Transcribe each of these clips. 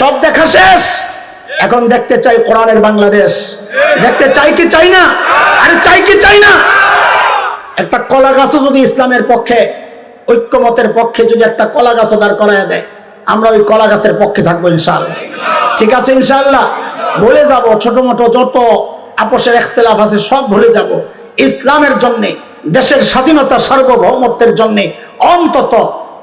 সব দেখা শেষ, এখন দেখতে চাই কোরআনের বাংলাদেশ। দেখতে চাই কি চাই না? আরে চাই কি চাই না? একটা কলা গাছও যদি ইসলামের পক্ষে, ঐক্যমতের পক্ষে যদি একটা কলা গাছও দাঁড় করায় দেয়, আমরা ওই কলা গাছের পক্ষে থাকবো ইনশাআল্লাহ। ঠিক আছে ইনশাআল্লাহ। ভুলে যাব ছোট মোটো যত আপোষের ইখতিলাফ আছে সব ভুলে যাব। ইসলামের জন্য, দেশের স্বাধীনতা সার্বভৌমত্বের জন্য অন্তত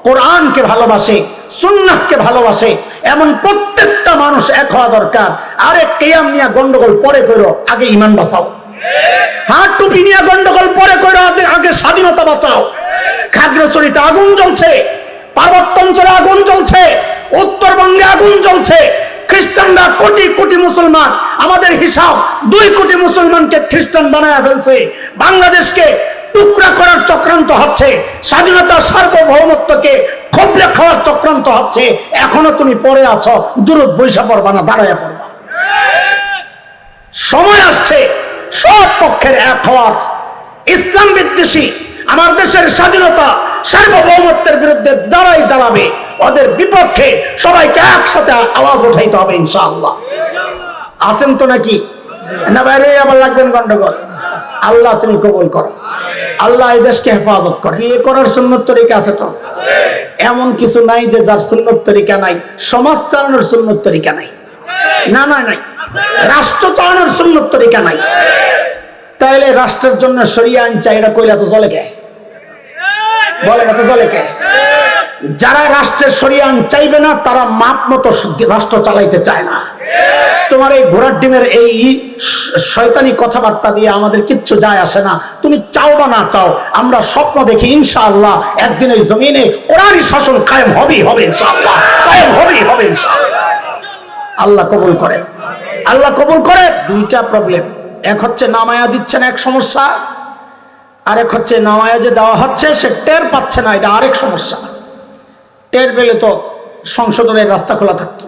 কোরআনকে ভালোবাসে, সুন্নাহকে ভালোবাসে এমন প্রত্যেকটা মানুষ এক হওয়া দরকার। আরে কিয়াম নিয়ে গন্ডগোল পরে করো, আগে ঈমান বাঁচাও। হ্যাঁ, টুপি নিয়ে গন্ডগোল পরে করো, আগে স্বাধীনতা বাঁচাও। খাগড়াছড়িতে আগুন জ্বলছে, পার্বত্য অঞ্চলে আগুন জ্বলছে, উত্তরবঙ্গে আগুন জ্বলছে। খ্রিস্টানরা কোটি কোটি মুসলমান, আমাদের হিসাব 2 কোটি মুসলমানকে খ্রিস্টান বানায় ফেলছে। বাংলাদেশকে টুকরা করার চক্রান্ত হচ্ছে, স্বাধীনতা সার্বভৌমত্বকে খোপড়ে খাওয়ার চক্রান্ত হচ্ছে। এখনো তুমি পড়ে আছো, দূরত বৈশা পড়বা না, দাঁড়াইয়া পড়বা। সময় আসছে সব পক্ষের এক হওয়ার। ইসলাম বিদ্বেষী আমার দেশের স্বাধীনতা সার্বভৌমত্বের বিরুদ্ধে দাঁড়াবে, ওদের বিপক্ষে সবাইকে একসাথে আওয়াজ উঠাইতে হবে ইনশাআল্লাহ। আছেন তো নাকি? না বাইরে আবার লাগবেন গন্ডগোল? আল্লাহ তুমি কবুল করো, আল্লাহ এই দেশকে হেফাজত করে। বিয়ে করার সুন্নত তরিকা আছে তো? এমন কিছু নাই যে যার সুন্নত তরিকা নাই। সমাজ চালানোর সুন্নত তরিকা নাই? না না নাই। রাষ্ট্র চালানোর সুন্নত তরিকা নাই। তাইলে রাষ্ট্রের জন্য শরিয়া আইন চাই, এটা কইলা তো চলে কে? বলে না তো চলে কে? যারা রাষ্ট্রের শরিয়া আইন চাইবে না তারা মাপ মতো রাষ্ট্র চালাইতে চায় না। তোমার এই ঘোড়ার ডিমের এই শয়তানি কথাবার্তা দিয়ে আমাদের কিচ্ছু যায় আসে না। তুমি চাও বা না চাও, আমরা স্বপ্ন দেখি ইনশাআল্লাহ একদিন এই জমিনে কোরআনী শাসন কায়েম হবেই হবে ইনশাআল্লাহ, কায়েম হবেই হবে ইনশাআল্লাহ। আল্লাহ কবুল করেন, আল্লাহ কবুল করে। 2টা প্রবলেম, এক হচ্ছে নামায়া দিচ্ছেন এক সমস্যা, আরেক হচ্ছে নামায়া যে দেওয়া হচ্ছে সে টের পাচ্ছে না, এটা আরেক সমস্যা। টের পেলে তো সংশোধনের রাস্তা খোলা থাকতো।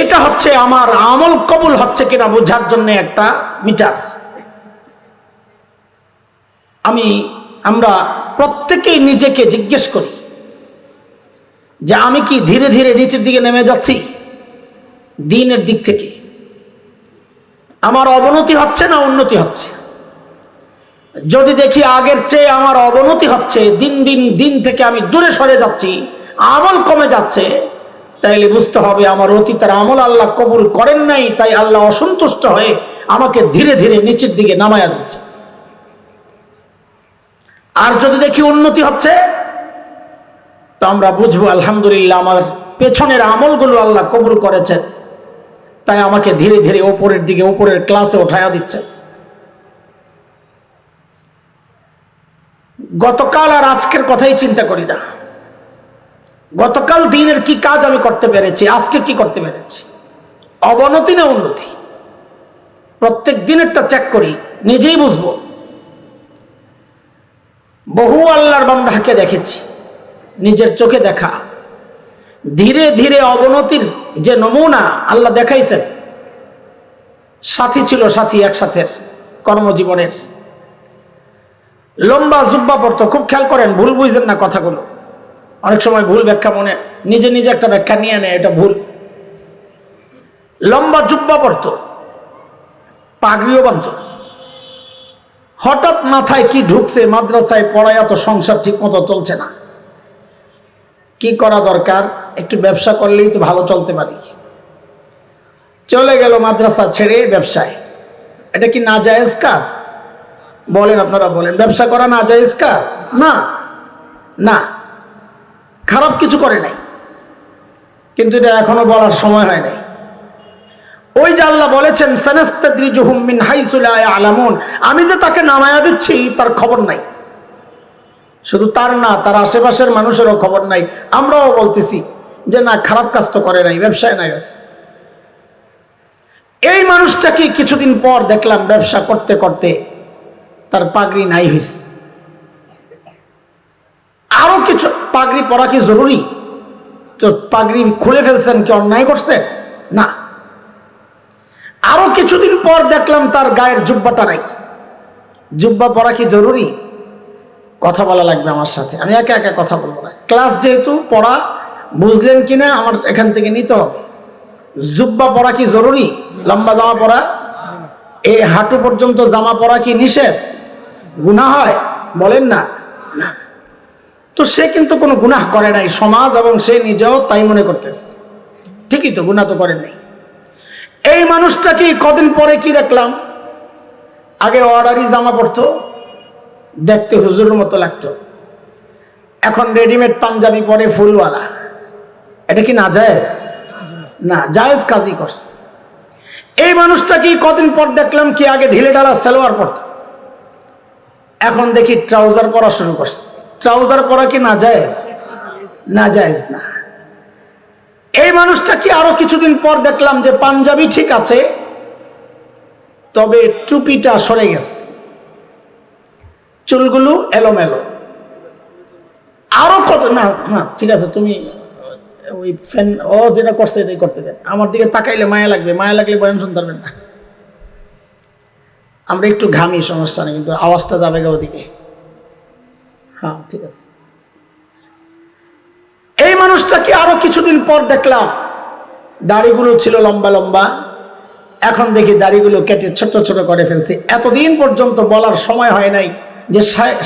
এটা হচ্ছে আমার আমল কবুল হচ্ছে কিনা বোঝার জন্য একটা মিটার। আমরা প্রত্যেকেই নিজেকে জিজ্ঞেস করি যে আমি কি ধীরে ধীরে নিচের দিকে নেমে যাচ্ছি দ্বীনের দিক থেকে? আমার অবনতি হচ্ছে না উন্নতি হচ্ছে? যদি দেখি আগের চেয়ে আমার অবনতি হচ্ছে, দিন থেকে আমি দূরে সরে যাচ্ছি, আমল কমে যাচ্ছে, তাইলে বুঝতে হবে আমার অতীতের আমল আল্লাহ কবুল করেন নাই, তাই আল্লাহ অসন্তুষ্ট হয়ে আমাকে ধীরে ধীরে নিচের দিকে নামায়া দিচ্ছে। আর যদি দেখি উন্নতি হচ্ছে, তো আমরা বুঝবো আলহামদুলিল্লাহ আমার পেছনের আমলগুলো আল্লাহ কবুল করেছেন, তাই আমাকে ধীরে ধীরে ওপরের দিকে, ওপরের ক্লাসে উঠায়া দিচ্ছে। গতকাল আর আজকের কথাই চিন্তা করি না। গতকাল দিনের কি কাজ আমি করতে পেরেছি, আজকে কি করতে পেরেছি, অবনতি না উন্নতি? প্রত্যেক দিনেরটা চেক করি, নিজেই বুঝবো। বহু আল্লাহর বান্দাকে দেখেছি, নিজের চোখে দেখা, ধীরে ধীরে অবনতির যে নমুনা আল্লাহ দেখাইছেন। সাথী ছিল, সাথী একসাথে কর্মজীবনের, লম্বা জুব্বা পড়তো। খুব খেয়াল করেন, ভুল বুঝেন না কথাগুলো। অনেক সময় ভুল ব্যাখ্যা মনে নিজে নিজে একটা ব্যাখ্যা নিয়ে নেয়, এটা ভুল। লম্বা জুব্বা পড়তো, পাগড়িও বাঁধত। হঠাৎ মাথায় কি ঢুকছে, মাদ্রাসায় পড়ায় তো সংসার ঠিক মতো চলছে না, কি করা দরকার, একটু ব্যবসা করলেই তো ভালো চলতে পারি। চলে গেল মাদ্রাসা ছেড়ে ব্যবসায়। এটা কি নাজায়েজ কাজ? বলেন, আপনারা বলেন, ব্যবসা করা নাজায়েজ কাজ? না না, খারাপ কিছু করে নাই, কিন্তু এটা এখনো বলার সময় হয় নাই। ওই যে আল্লাহ বলেছেন সানাস্তাদরিজুহুম মিন হাইসু লা ইয়ালামুন, আমি যে তাকে নামায়া দিচ্ছি তার খবর নাই। শুধু তার না, তার আশেপাশের মানুষেরও খবর নাই। আমরাও বলতেছি যে না, খারাপ কাজ তো করে নাই, ব্যবসায় নাই আছে। এই মানুষটাকে কিছুদিন পর দেখলাম ব্যবসা করতে করতে তার পাগড়ি নাই হইছে। আরো কিছু, পাগড়ি পরা কি জরুরি? তো পাগড়ি খুলে ফেলছেন কি অন্যায় করছেন? না। আরো কিছুদিন পর দেখলাম তার গায়ের জুব্বাটা নাই। জুব্বা পরা কি জরুরি? কথা বলা লাগবে আমার সাথে, আমি একা একা কথা বলবো না। ক্লাস যেহেতু পড়া, বুঝলেন কিনা আমার এখান থেকে নিতে হবে। জুব্বা পরা কি জরুরি? লম্বা জামা পরা, এই হাঁটু পর্যন্ত জামা পরা কি নিষেধ? গুনাহ হয়? বলেন না। না, তো সে কিন্তু কোনো গুনাহ করে নাই, সমাজ এবং সে নিজেও তাই মনে করতেছে। ঠিকই তো, গুনাহ তো করেন নাই। এই মানুষটা কি কদিন পরে কি দেখলাম, আগে অর্ডারি জামা পরতো, দেখতে হুজুরের মতো লাগতো, এখন রেডিমেড পাঞ্জাবি পরে ফুলওয়ালা। এটা কি নাজায়েজ? না, জায়েজ কাজই করছে। এই মানুষটা কি কদিন পর দেখলাম কি আগে ঢিলে ঢালা সালোয়ার পরতো, এখন দেখি ট্রাউজার পরা শুরু করছে। ট্রাউজার পরা কি নাজায়েজ? নাজায়েজ না। এই মানুষটা কি আরো কিছুদিন পর দেখলাম যে পাঞ্জাবি ঠিক আছে, তবে টুপিটা সরে গেছে, চুলগুলো এলোমেলো। আরো কত না না, ঠিক আছে, তুমি ওই ফ্যান ও যেটা করছে এটাই করতে দেন। আমার দিকে তাকাইলে মায়া লাগবে, মায়া লাগলে বয়ান শুনতে পারবেন না। আমরা একটু ঘামি, সমস্যা নেই, কিন্তু আওয়াজটা যাবে গা ওদিকে। হ্যাঁ, ঠিক আছে। এই মানুষটাকে আরো কিছুদিন পর দেখলাম দাড়িগুলো ছিল লম্বা লম্বা, এখন দেখি দাড়িগুলো কেটে ছোট ছোট করে ফেলছে। এতদিন পর্যন্ত বলার সময় হয় নাই যে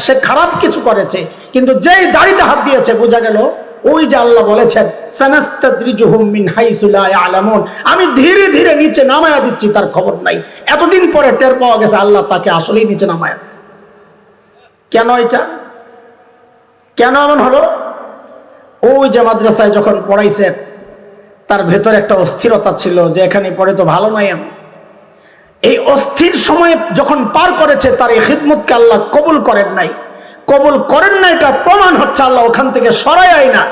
সে খারাপ কিছু করেছে, কিন্তু যেই দাড়িতে হাত দিয়েছে বোঝা গেল ওই যে আল্লাহ বলেছেন সানাস্তাদরিজুহুম মিন হাইসু লা ইয়ালামুন, আমি ধীরে ধীরে নিচে নামায়া দিচ্ছি, তার খবর নাই। এতদিন পরে টের পাওয়া গেছে আল্লাহ তাকে আসলেই নিচে নামায়া দিচ্ছে। কেন এটা? কেন এমন হলো? ওই যে মাদ্রাসায় যখন পড়াইছেন তার ভেতর একটা অস্থিরতা ছিল যে এখানে পড়ে তো ভালো নাই আমি। এই অস্থির সময় যখন পার করেছে তার এই খিদমতকে আল্লাহ কবুল করেন নাই। কবুল করেন না, এটা প্রমাণ হচ্ছে আল্লাহ ওখান থেকে সরাই না,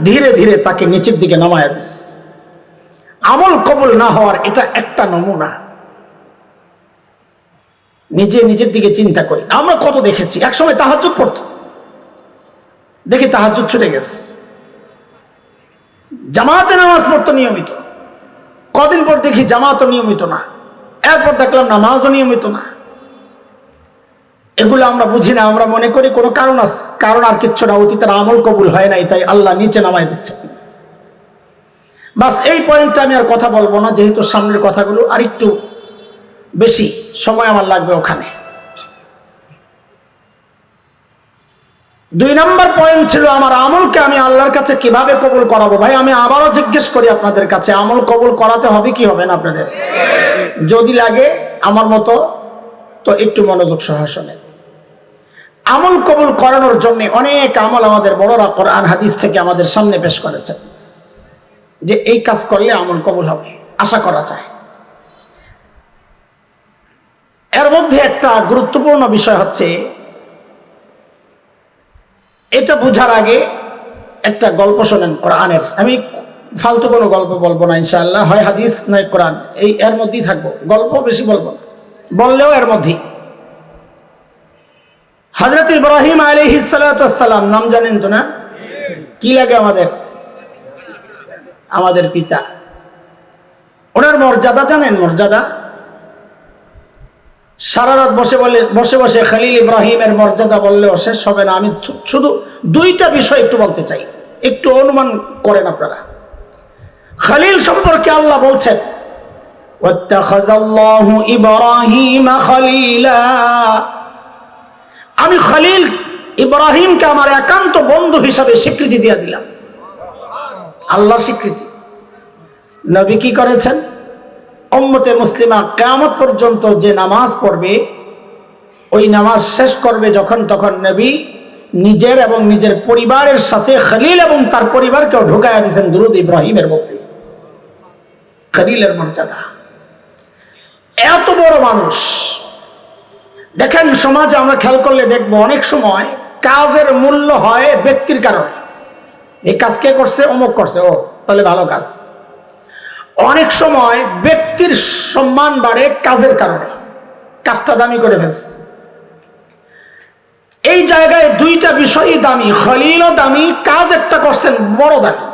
ধীরে ধীরে তাকে নিচের দিকে নামায়া দিচ্ছে। আমল কবুল না হওয়ার এটা একটা নমুনা। নিজের দিকে চিন্তা করি। আমরা কত দেখেছি, একসময় তাহাজ্জুদ পড়তো, দেখি তাহাজ্জুদ ছুটে গেছে। জামাতে নামাজ পড়তো নিয়মিত, কদিন পর দেখি জামাতও নিয়মিত না, এরপর দেখলাম নামাজও নিয়মিত না। এগুলো আমরা বুঝি না, আমরা মনে করি কোনো কারণ আছে। কারণ আর কিচ্ছু না, অতীতের আমল কবুল হয় নাই, তাই আল্লাহ নিচে নামাই দিচ্ছে। বাস, এই পয়েন্টটা আমি আর কথা বলবো না, যেহেতু সামনের কথাগুলো আর একটু বেশি সময় আমার লাগবে ওখানে। 2 নম্বর পয়েন্ট ছিল আমার আমলকে আমি আল্লাহর কাছে কিভাবে কবুল করাবো। ভাই, আমি আবারও জিজ্ঞেস করি আপনাদের কাছে, আমল কবুল করাতে হবে কি হবে না আপনাদের? যদি লাগে আমার মতো তো একটু মনোযোগ সহ শোনেন। আমল কবুল করানোর জন্য অনেক আমল আমাদের বড়রা কোরআন হাদিস থেকে আমাদের সামনে পেশ করেছেন, যে এই কাজ করলে আমল কবুল হবে, আশা করা যায়। এর মধ্যে একটা গুরুত্বপূর্ণ বিষয় হচ্ছে, এটা বোঝার আগে একটা গল্প শোনেন কোরআনের। আমি ফালতু কোনো গল্প বলবো না ইনশাআল্লাহ, হয় হাদিস নয় কোরআন, এর মধ্যেই থাকবো। গল্প বেশি বলবো না, বললেও এর মধ্যেই। হযরত ইব্রাহিম আলাইহিস সালাতু ওয়াস সালাম, নাম জানেন তো না? কি লাগে আমাদের পিতা। ওনার মর্যাদা জানেন? মর্যাদা সারা রাত বসে বসে খলিল ইব্রাহিমের মর্যাদা বললেও শেষ হবে না। আমি শুধু 2টা বিষয় একটু বলতে চাই, একটু অনুমান করেন আপনারা। খলিল সম্পর্কে আল্লাহ বলছেন ওয়াত্তাখাযাল্লাহু ইব্রাহিমা খলিলা, আমি খলিল ইব্রাহিমকে আমার একান্ত বন্ধু হিসাবে স্বীকৃতি দিয়ে দিলাম। আল্লাহ স্বীকৃতি। নবী কি করেছেন? উম্মতে মুসলিমা কিয়ামত পর্যন্ত যে নামাজ পড়বে, ওই নামাজ শেষ করবে যখন, তখন নবী নিজের এবং নিজের পরিবারের সাথে খলিল এবং তার পরিবারকেও ঢুকাইয়া দিয়েছেন দুরূদ ইব্রাহিমের মধ্যে। খলিলের মর্যাদা এত বড় মানুষ। দেখেন সমাজে আমরা খেয়াল করলে দেখবো অনেক সময় কাজের মূল্য হয় ব্যক্তির কারণে। এই কাজ কে করছে? অমুক করছে, ও তাহলে ভালো কাজ। অনেক সময় ব্যক্তির সম্মান বাড়ে কাজের কারণে, কাজটা দামি করে ফেলছে। এই জায়গায় 2টা বিষয়ই দামি, খলিলও দামি, কাজ একটা করছেন বড় দামি।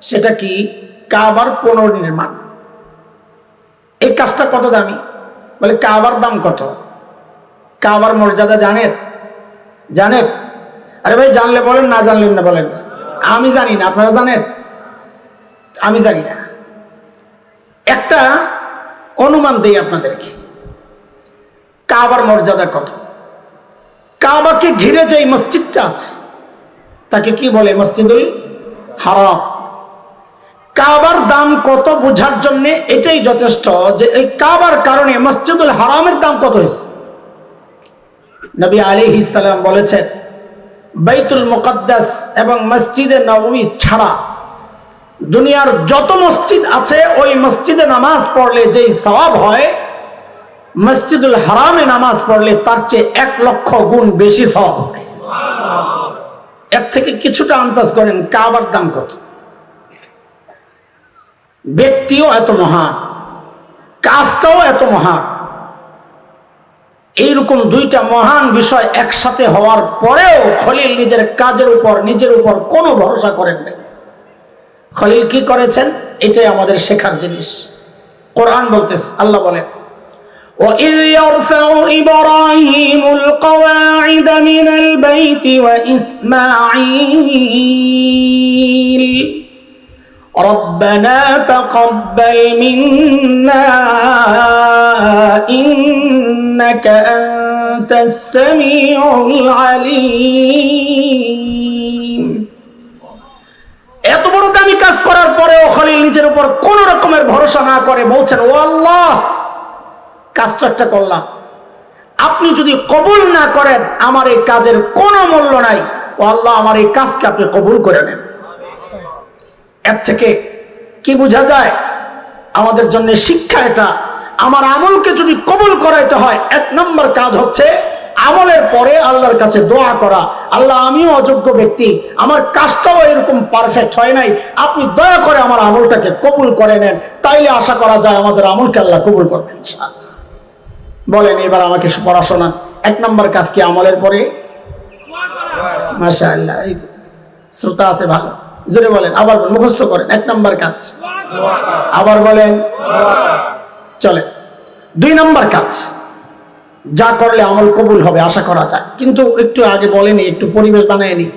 সেটা কি? কাবার পুনর্নির্মাণ। এই কাজটা কত দামি? বলে কাবার দাম কত? কাবার মর্যাদা জানেন? আরে ভাই, জানলে বলেন, না জানলেন না বলেন। আমি জানি না, আপনারা জানেন? আমি জানি না। একটা অনুমান দেই আপনাদেরকে, কাবার মর্যাদা কত। কাবাকে ঘিরে যে মসজিদটা আছে তাকে কি বলে? মসজিদুল হারাম। কাবার দাম কত বোঝার জন্য এটাই যথেষ্ট যে এই কাবার কারণে মসজিদুল হারামের দাম কত হয়েছে। নবী আলাইহিস সালাম বলেছেন, বাইতুল মুকদ্দাস এবং মসজিদে নববী ছাড়া দুনিয়ার যত মসজিদ আছে ওই মসজিদে নামাজ পড়লে যেই সওয়াব হয়, মসজিদুল হারামে নামাজ পড়লে তার চেয়ে 1 লক্ষ গুণ বেশি সওয়াব হয়। এর থেকে কিছুটা আন্দাজ করেন কাবার দাম কত। ব্যক্তিও এত মহান, কাজটাও এত মহান। এইরকম দুইটা মহান বিষয় একসাথে হওয়ার পরেও খলিল নিজের কাজের উপর নিজের উপর কোনো ভরসা করেন নাই। খলিল কি করেছেন? এটাই আমাদের শেখার জিনিস। কোরআন বলতেছে, আল্লাহ বলেন, وَإِذْ يَرْفَعُ إِبْرَاهِيمُ الْقَوَاعِدَ مِنَ الْبَيْتِ وَإِسْمَاعِيلُ رَبَّنَا تَقَبَّلْ مِنَّا إِنَّكَ أَنْتَ السَّمِيعُ الْعَلِيمُ। এত বড় দামি কাজ করার পরেও খলিল নিজের উপর কোন রকমের ভরসা না করে বলছেন, ও আল্লাহ, কাজ তো একটা করলাম, আপনি যদি কবুল না করেন আমার এই কাজের কোনো মূল্য নাই। ও আল্লাহ, আমার এই কাজকে আপনি কবুল করে নেন। এর থেকে কি বোঝা যায়? আমাদের জন্য শিক্ষা এটা। আমার আমলকে যদি কবুল করাইতে হয়, 1 নম্বর কাজ হচ্ছে আমলের পরে আল্লাহর কাছে দোয়া করা, আল্লাহ, আমিও অযোগ্য ব্যক্তি, আমার কাজটাও এরকম পারফেক্ট হয় নাই, আপনি দয়া করে আমার আমলটাকে কবুল করে নেন। তাইলে আশা করা যায় আমাদের আমলকে আল্লাহ কবুল করবেন ইনশাআল্লাহ। বলেন এবার আমাকে পড়াশোনা 1 নম্বর কাজ কি আমলের পরে? মাশাআল্লাহ, এই শ্রোতা আছে ভালো, জোরে বলেন, আবার মুখস্থ করেন। 1 নম্বর কাজ, আবার বলেন, চলে। 2 নম্বর কাজ, যা করলে আমল কবুল হবে আশা করা যায়। কিন্তু একটু আগে বলেনি, একটু পরিবেশ বানায় নি।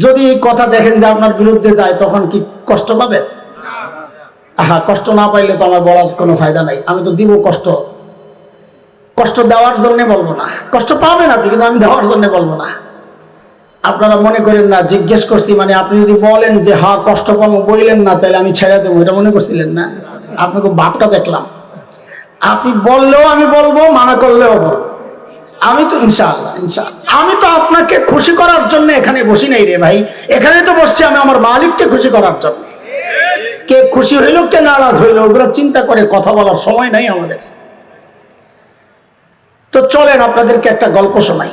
যদি এই কথা দেখেন যে আপনার বিরুদ্ধে যায়, তখন কি কষ্ট পাবেন? কষ্ট না পাইলে তো আমার বলার কোনো ফায়দা নাই। আমি তো দিব কষ্ট, কষ্ট দেওয়ার জন্য বলবো না। কষ্ট পাবেন আপনি, কিন্তু আমি দেওয়ার জন্য বলবো না। আপনারা মনে করেন না জিজ্ঞেস করছি মানে আপনি যদি বলেন যে কষ্ট পাবো, বললেন না তাহলে আমি ছেড়ে দেবো, এটা মনে করছিলেন না? আপনাকে ভাবটা দেখলাম। আপনি বললেও আমি বলবো, মানা করলেও বলবো। আমি তো ইনশাআল্লাহ আমি তো আপনাকে খুশি করার জন্য এখানে বসি নাই রে ভাই। এখানে তো বসছি আমি আমার মালিককে খুশি করার জন্য। কে খুশি হইল, কে নারাজ হইল, ওগুলো চিন্তা করে কথা বলার সময় নাই আমাদের। তো চলেন আপনাদেরকে একটা গল্প শোনাই,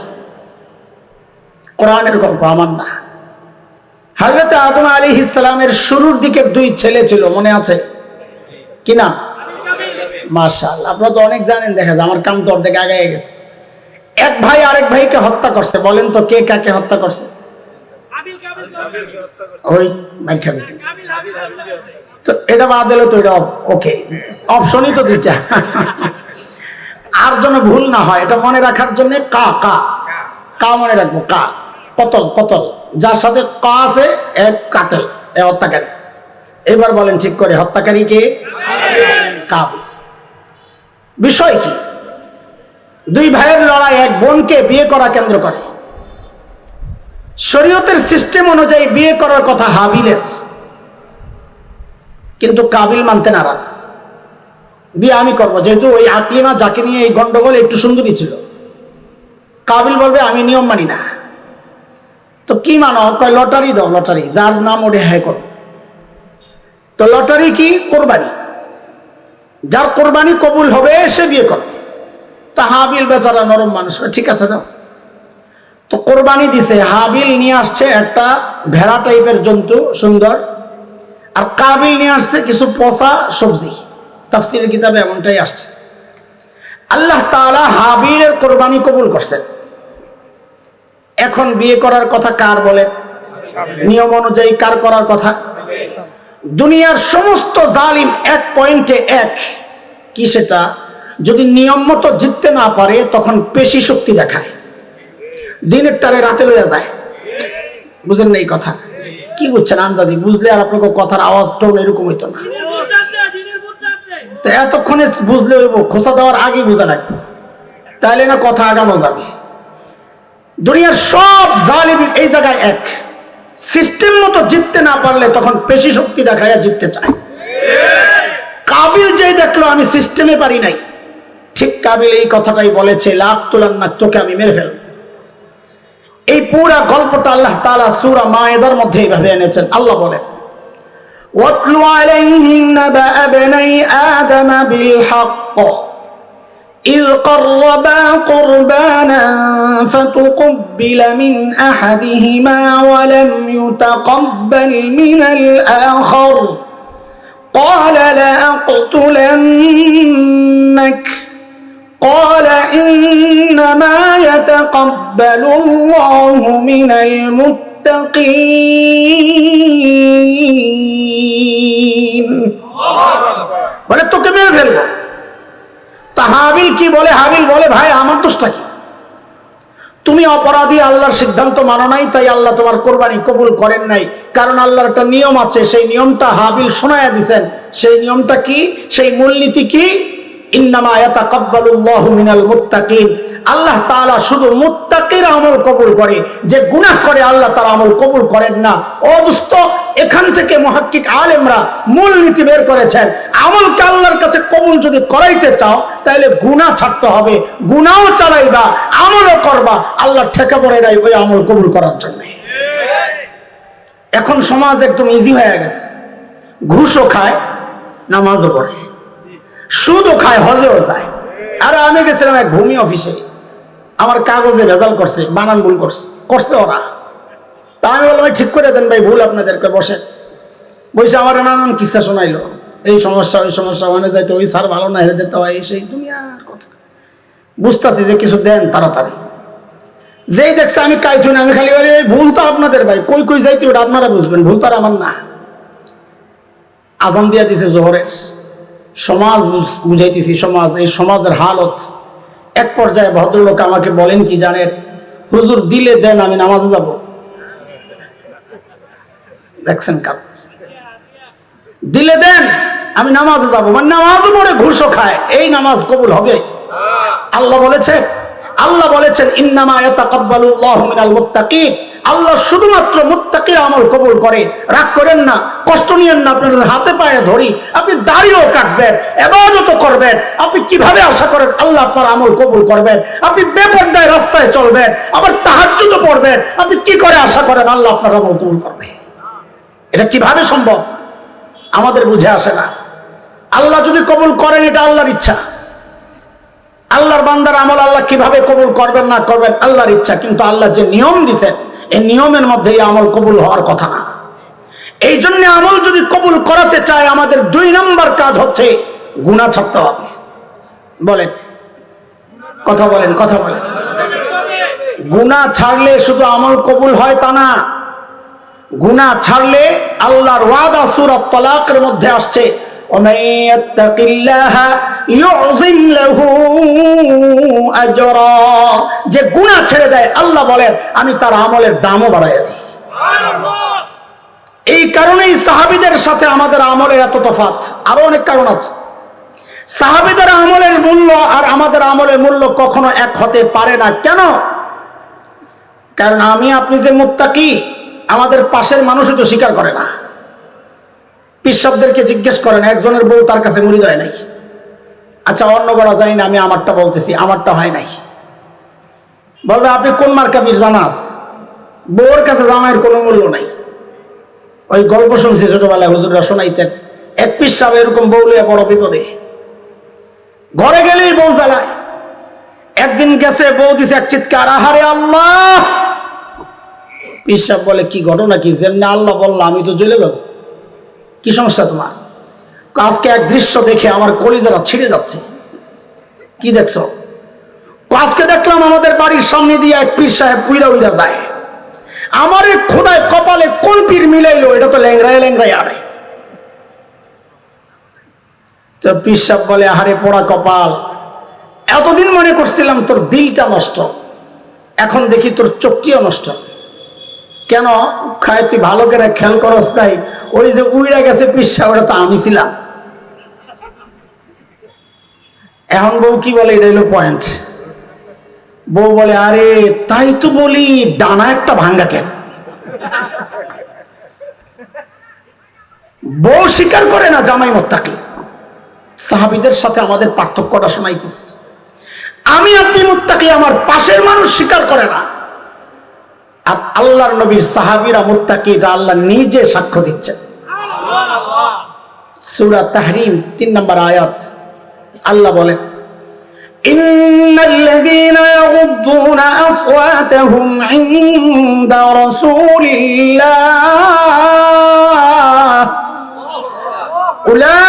কোরআনের গল্প, আমার না। হযরত আদম আলাইহিস সালামের শুরুর দিকে 2 ছেলে ছিল, মনে আছে কি না? মাশাআল্লাহ, আপনারা তো অনেক জানেন। দেখা যায় আমার কাম তো অর্ধেক আগায় গেছে। এক ভাই আরেক ভাইকে হত্যা করছে। বলেন তো কে কাকে হত্যা করছে? ওই তো এটা বাদ দিলে তো এটা ওকে, অপশনই তো 2টা। আর যেন ভুল না হয়, এটা মনে রাখার জন্য কা কা কা মনে রাখবো। কা কতল, কতল, যার সাথে কা আছে এক কাতেল, এ হত্যাকারী। এবার বলেন ঠিক করে, হত্যাকারী কে? কাবিল। বিষয় কি? 2 ভাইয়ের লড়াই, এক বোনকে বিয়ে করা কেন্দ্র করে। শরীয়তের সিস্টেম অনুযায়ী বিয়ে করার কথা হাবিলের, কিন্তু কাবিল মানতে নারাজ। বিয়ে আমি করবো, যেহেতু ওই আকলিমা যাকে নিয়ে এই গন্ডগোল একটু সুন্দরী ছিল। কাবিল বলবে আমি নিয়ম মানি না। তো কি মানো? কয় লটারি দাও, লটারি, যার নাম ওঠে হ্যাঁ করো। তো লটারি কি? কোরবানি। যার কোরবানি কবুল হবে সে বিয়ে করবে। তা হাবিল বেচারা নরম মানুষ, ঠিক আছে দাও। তো কোরবানি দিছে। হাবিল নিয়ে আসছে একটা ভেড়া টাইপের জন্তু, সুন্দর, আর কাবিল নিয়ে আসছে কিছু পচা সবজি। তাফসীরের কিতাবে এমনটাই আসছে। আল্লাহ তাআলা হাবিলের কোরবানি কবুল করছেন। এখন বিয়ে করার কথা কার বলেন? নিয়ম অনুযায়ী কার করার কথা? দুনিয়ার সমস্ত জালিম 1 পয়েন্টে 1। কি সেটা? যদি নিয়ম মতো জিততে না পারে তখন পেশি শক্তি দেখায়, দিনের টারে রাতে লইয়া যায়। বুঝেন না এই কথা? কি বুঝছেন আন্দাজি? বুঝলে আর আপনাকে কথার আওয়াজ টোন এরকম হইতো না। তো এতক্ষণে বুঝলে হইব, খোসা দেওয়ার আগে বোঝা লাগবে, তাইলে না কথা আগানো যাবে। দুনিয়ার সব জালিম এই জায়গায় এক, সিস্টেম মতো জিততে না পারলে তখন পেশি শক্তি দেখায় জিততে চায়। কাবিল যেই দেখলো আমি সিস্টেমে পারি নাই, ঠিক কাবিল এই কথাটাই বলেছে, লাখ তুলান না, তোকে আমি মেরে ফেলব। এই পুরা গল্পটা আল্লাহ তাআলা সূরা মায়েদার মধ্যে এইভাবে এনেছেন। আল্লাহ বলেন, ওয়াতলু আলাইহিম নাবা ইবনাই আদম বিল হক إذ قربا قربانا فتقبل من أحدهما ولم يتقبل من الآخر قال لأقتلنك قال إنما يتقبل الله من المتقين বলে তোকে মেরে ফেলবো। তা হাবিল কি বলে? হাবিল বলে, ভাই আমার দোষটা কি? তুমি অপরাধী, আল্লাহর সিদ্ধান্ত মানো নাই, তাই আল্লাহ তোমার কোরবানি কবুল করেন নাই। কারণ আল্লাহর একটা নিয়ম আছে, সেই নিয়মটা হাবিল শোনায়া দিছেন। সেই নিয়মটা কি? সেই মূলনীতি কি? ইন্নামা ইয়াতাকাব্বালুল্লাহু মিনাল মুত্তাকিন, আল্লাহ তাআলা শুধু মুত্তাকির আমল কবুল করে, যে গুনাহ করে আল্লাহ তার আমল কবুল করেন না। ও দোস্ত, এখান থেকে মুহাক্কিক আলেমরা মূলনীতি বের করেছেন, আমলকে আল্লাহর কাছে কবুল যদি করাইতে চাও তাহলে গুনাহ ছাড়তে হবে, গুনাহও চালাইবা, আমলও করবা, আল্লাহ ঠেকা পড়ে নাই ওই আমল কবুল করার জন্য। এখন সমাজ একদম ইজি হয়ে গেছে, ঘুষও খায়, নামাজও পড়ে, সুদও খায়, হজেও যায়। আর আমি গেছিলাম এক ভূমি অফিসে, আমার কাগজে ভেজাল করছে, বানান ভুল করছে ওরা। তা আমি বললাম ঠিক করে দেন ভাই, ভুল আপনাদেরকে। বসে আমার নানান কিসা শোনাইলো, এই সমস্যা ওই সমস্যা, ওখানে যাইতে ওই স্যার ভালো না, হেরে যেতে হয়, সেই দুনিয়ার কথা। বুঝতেছি যে কিছু দেন তাড়াতাড়ি। যেই দেখছে আমি কাইতুই না, আমি খালি বলি ভুল তো আপনাদের ভাই, কই কই যাইতে ওটা আপনারা বুঝবেন, ভুল তো আর আমার না। আজান দিয়া দিছে জোহরের, সমাজ বুঝাইতেছি, সমাজ, এই সমাজের হালত। এক পর্যায়ে ভদ্রলোক আমাকে বলেন কি জানেন, হুজুর দিলে দেন, আমি নামাজে যাব। দেখছেন কাপ, দিলে দেন আমি নামাজে যাব, মানে নামাজও পড়ে ঘুষও খায়, এই নামাজ কবুল হবে? আল্লাহ বলেছেন ইন্নামা ইয়াতাকাব্বালুল্লাহু মিনাল মুত্তাকিন, আল্লাহ শুধুমাত্র মুত্তাকির আমল কবুল করে। রাগ করেন না, কষ্ট নিয়েন না, আপনাদের হাতে পায়ে ধরি, আপনি দাড়িও কাটবেন, ইবাদতও করবেন, আপনি কিভাবে আশা করেন আল্লাহ আপনার আমল কবুল করবেন? আপনি বেপরদায় রাস্তায় চলবেন, আবার তাহাজ্জুদও পড়বেন, আপনি কি করে আশা করেন আল্লাহ আপনার আমল কবুল করবে? এটা কিভাবে সম্ভব? আমাদের বুঝে আসে না। আল্লাহ যদি কবুল করেন এটা আল্লাহর ইচ্ছা, আল্লাহর বান্দার আমল আল্লাহ কিভাবে কবুল করবেন না করবেন আল্লাহর ইচ্ছা। কিন্তু আল্লাহ যে নিয়ম দিয়েছেন, এই নিয়মের মধ্যে এই আমল কবুল হওয়ার কথা না। এই জন্য আমল যদি কবুল করাতে চায়, আমাদের 2 নম্বর কাজ হচ্ছে গুনাহ ছাড়তে হবে। বলেন, কথা বলেন। গুনাহ ছাড়লে শুধু আমল কবুল হয় তা না, গুনাহ ছাড়লে আল্লাহর ওয়াদা সূরা তালাকের মধ্যে আসছে, ومن يتق الله يعظم له اجرا, যে গুনাহ ছেড়ে দেয় আল্লাহ বলেন আমি তার আমলের দামও বাড়াইয়া দিই। এই কারণেই সাহাবীদের সাথে আমাদের আমলের এত তফাৎ। আরো অনেক কারণ আছে। সাহাবীদের আমলের মূল্য আর আমাদের আমলের মূল্য কখনো এক হতে পারে না। কেন? কারণ আমি আপনি যে মুত্তাকি, আমাদের পাশের মানুষও তো স্বীকার করে না। পিসাবদেরকে জিজ্ঞেস করেন, একজনের বউ তার কাছে মুড়ি দেয় নাই। আচ্ছা, অন্য বড় জানি না, আমি আমারটা বলতেছি, আমারটা হয় নাই। বলবে আপনি কোন মার্কা বীর জানাস? বউর কাছে জামাইয়ের কোনো মূল্য নাই। ওই গল্প শুনছি ছোটবেলায়, হুজুররা শোনাইতেন, এক পিসাব এরকম বউ লইয়া বড় বিপদে, ঘরে গেলেই বউ জ্বালায়। একদিন গেছে, বউ দিছে এক চিৎকার, আহারে আল্লাহ। পিসাব বলে কি ঘটনা কি? যেমনি আল্লাহ বললো আমি তো জ্বলে যাবো। কি সমস্যা তোমার? আজকে এক দৃশ্য দেখে আমার কলিজারা ছিঁড়ে যাচ্ছে। কি দেখছো? আজকে দেখলাম আমাদের বাড়ির সামনে দিয়ে এক পীর সাহেব উইরা যায়। আমার এই খোদায় কপালে কোন পীর মিলাইলো, এটা তো ল্যাংরায় আড়াই। তো পীর সাহেব বলে আহারে পোড়া কপাল, এতদিন মনে করছিলাম তোর দিলটা নষ্ট, এখন দেখি তোর চোখটিও নষ্ট। কেন খায় তুই ভালো করে খেয়াল করস নাই, ওই যে উইড়া গেছে পিসা ওটা তো আমি ছিলাম। এখন বউ কি বলে, এটা হলো পয়েন্ট। বউ বলে আরে তাই তো বলি ডানা একটা ভাঙ্গা কেন। বউ স্বীকার করে না জামাই মুত্তাকি। সাহাবীদের সাথে আমাদের পার্থক্যটা শোনাইতেছে। আমি আপনি মুত্তাকি, আমার পাশের মানুষ স্বীকার করে না। আর আল্লাহর নবীর সাহাবীরা মুত্তাকি, এটা আল্লাহ নিজে সাক্ষ্য দিচ্ছেন। সূরা তাহরিম 3 নম্বর আয়াত আল্লাহ বলেন, ইন্নাল্লাযীনা ইয়াগুদ্দুনা আসওয়াতাহুম ইনদা রাসূলিল্লাহ উলাইকা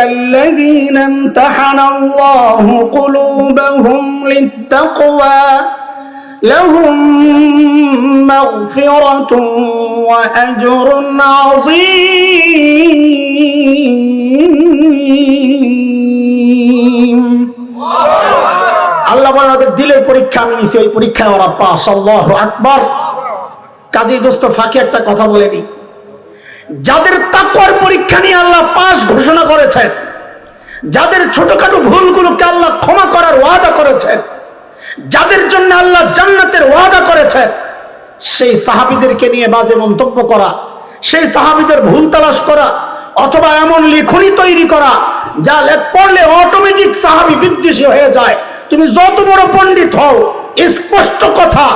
আল্লাযীনা ইমতাহানা আল্লাহু কুলুবাহুম লিত-তাকওয়া লাহুম মাগফিরাতুন ওয়া আজরুন আযীম। আল্লাহ বলেন ওদের দিলের পরীক্ষা আমি নিছি, ওই পরীক্ষায় ওরা পাস। আল্লাহু আকবার। কাজী দোস্ত ফাঁকে একটা কথা বলেনি, যাদের তাকওয়ার পরীক্ষা নিয়ে আল্লাহ পাস ঘোষণা করেছেন, যাদের ছোটখাটো ভুলগুলোকে আল্লাহ ক্ষমা করার ওয়াদা করেছেন, যাদের জন্য আল্লাহ জান্নাতের ওয়াদা করেছেন, সেই সাহাবীদেরকে নিয়ে বাজে মন্তব্য করা, সেই সাহাবীদের ভুল তালাশ করা, অথবা এমন লেখনী তৈরি করা যা পড়লে অটোমেটিক সাহাবী বিদ্বেষী হয়ে যায়। তুমি যত বড় পণ্ডিত হও, স্পষ্ট কথা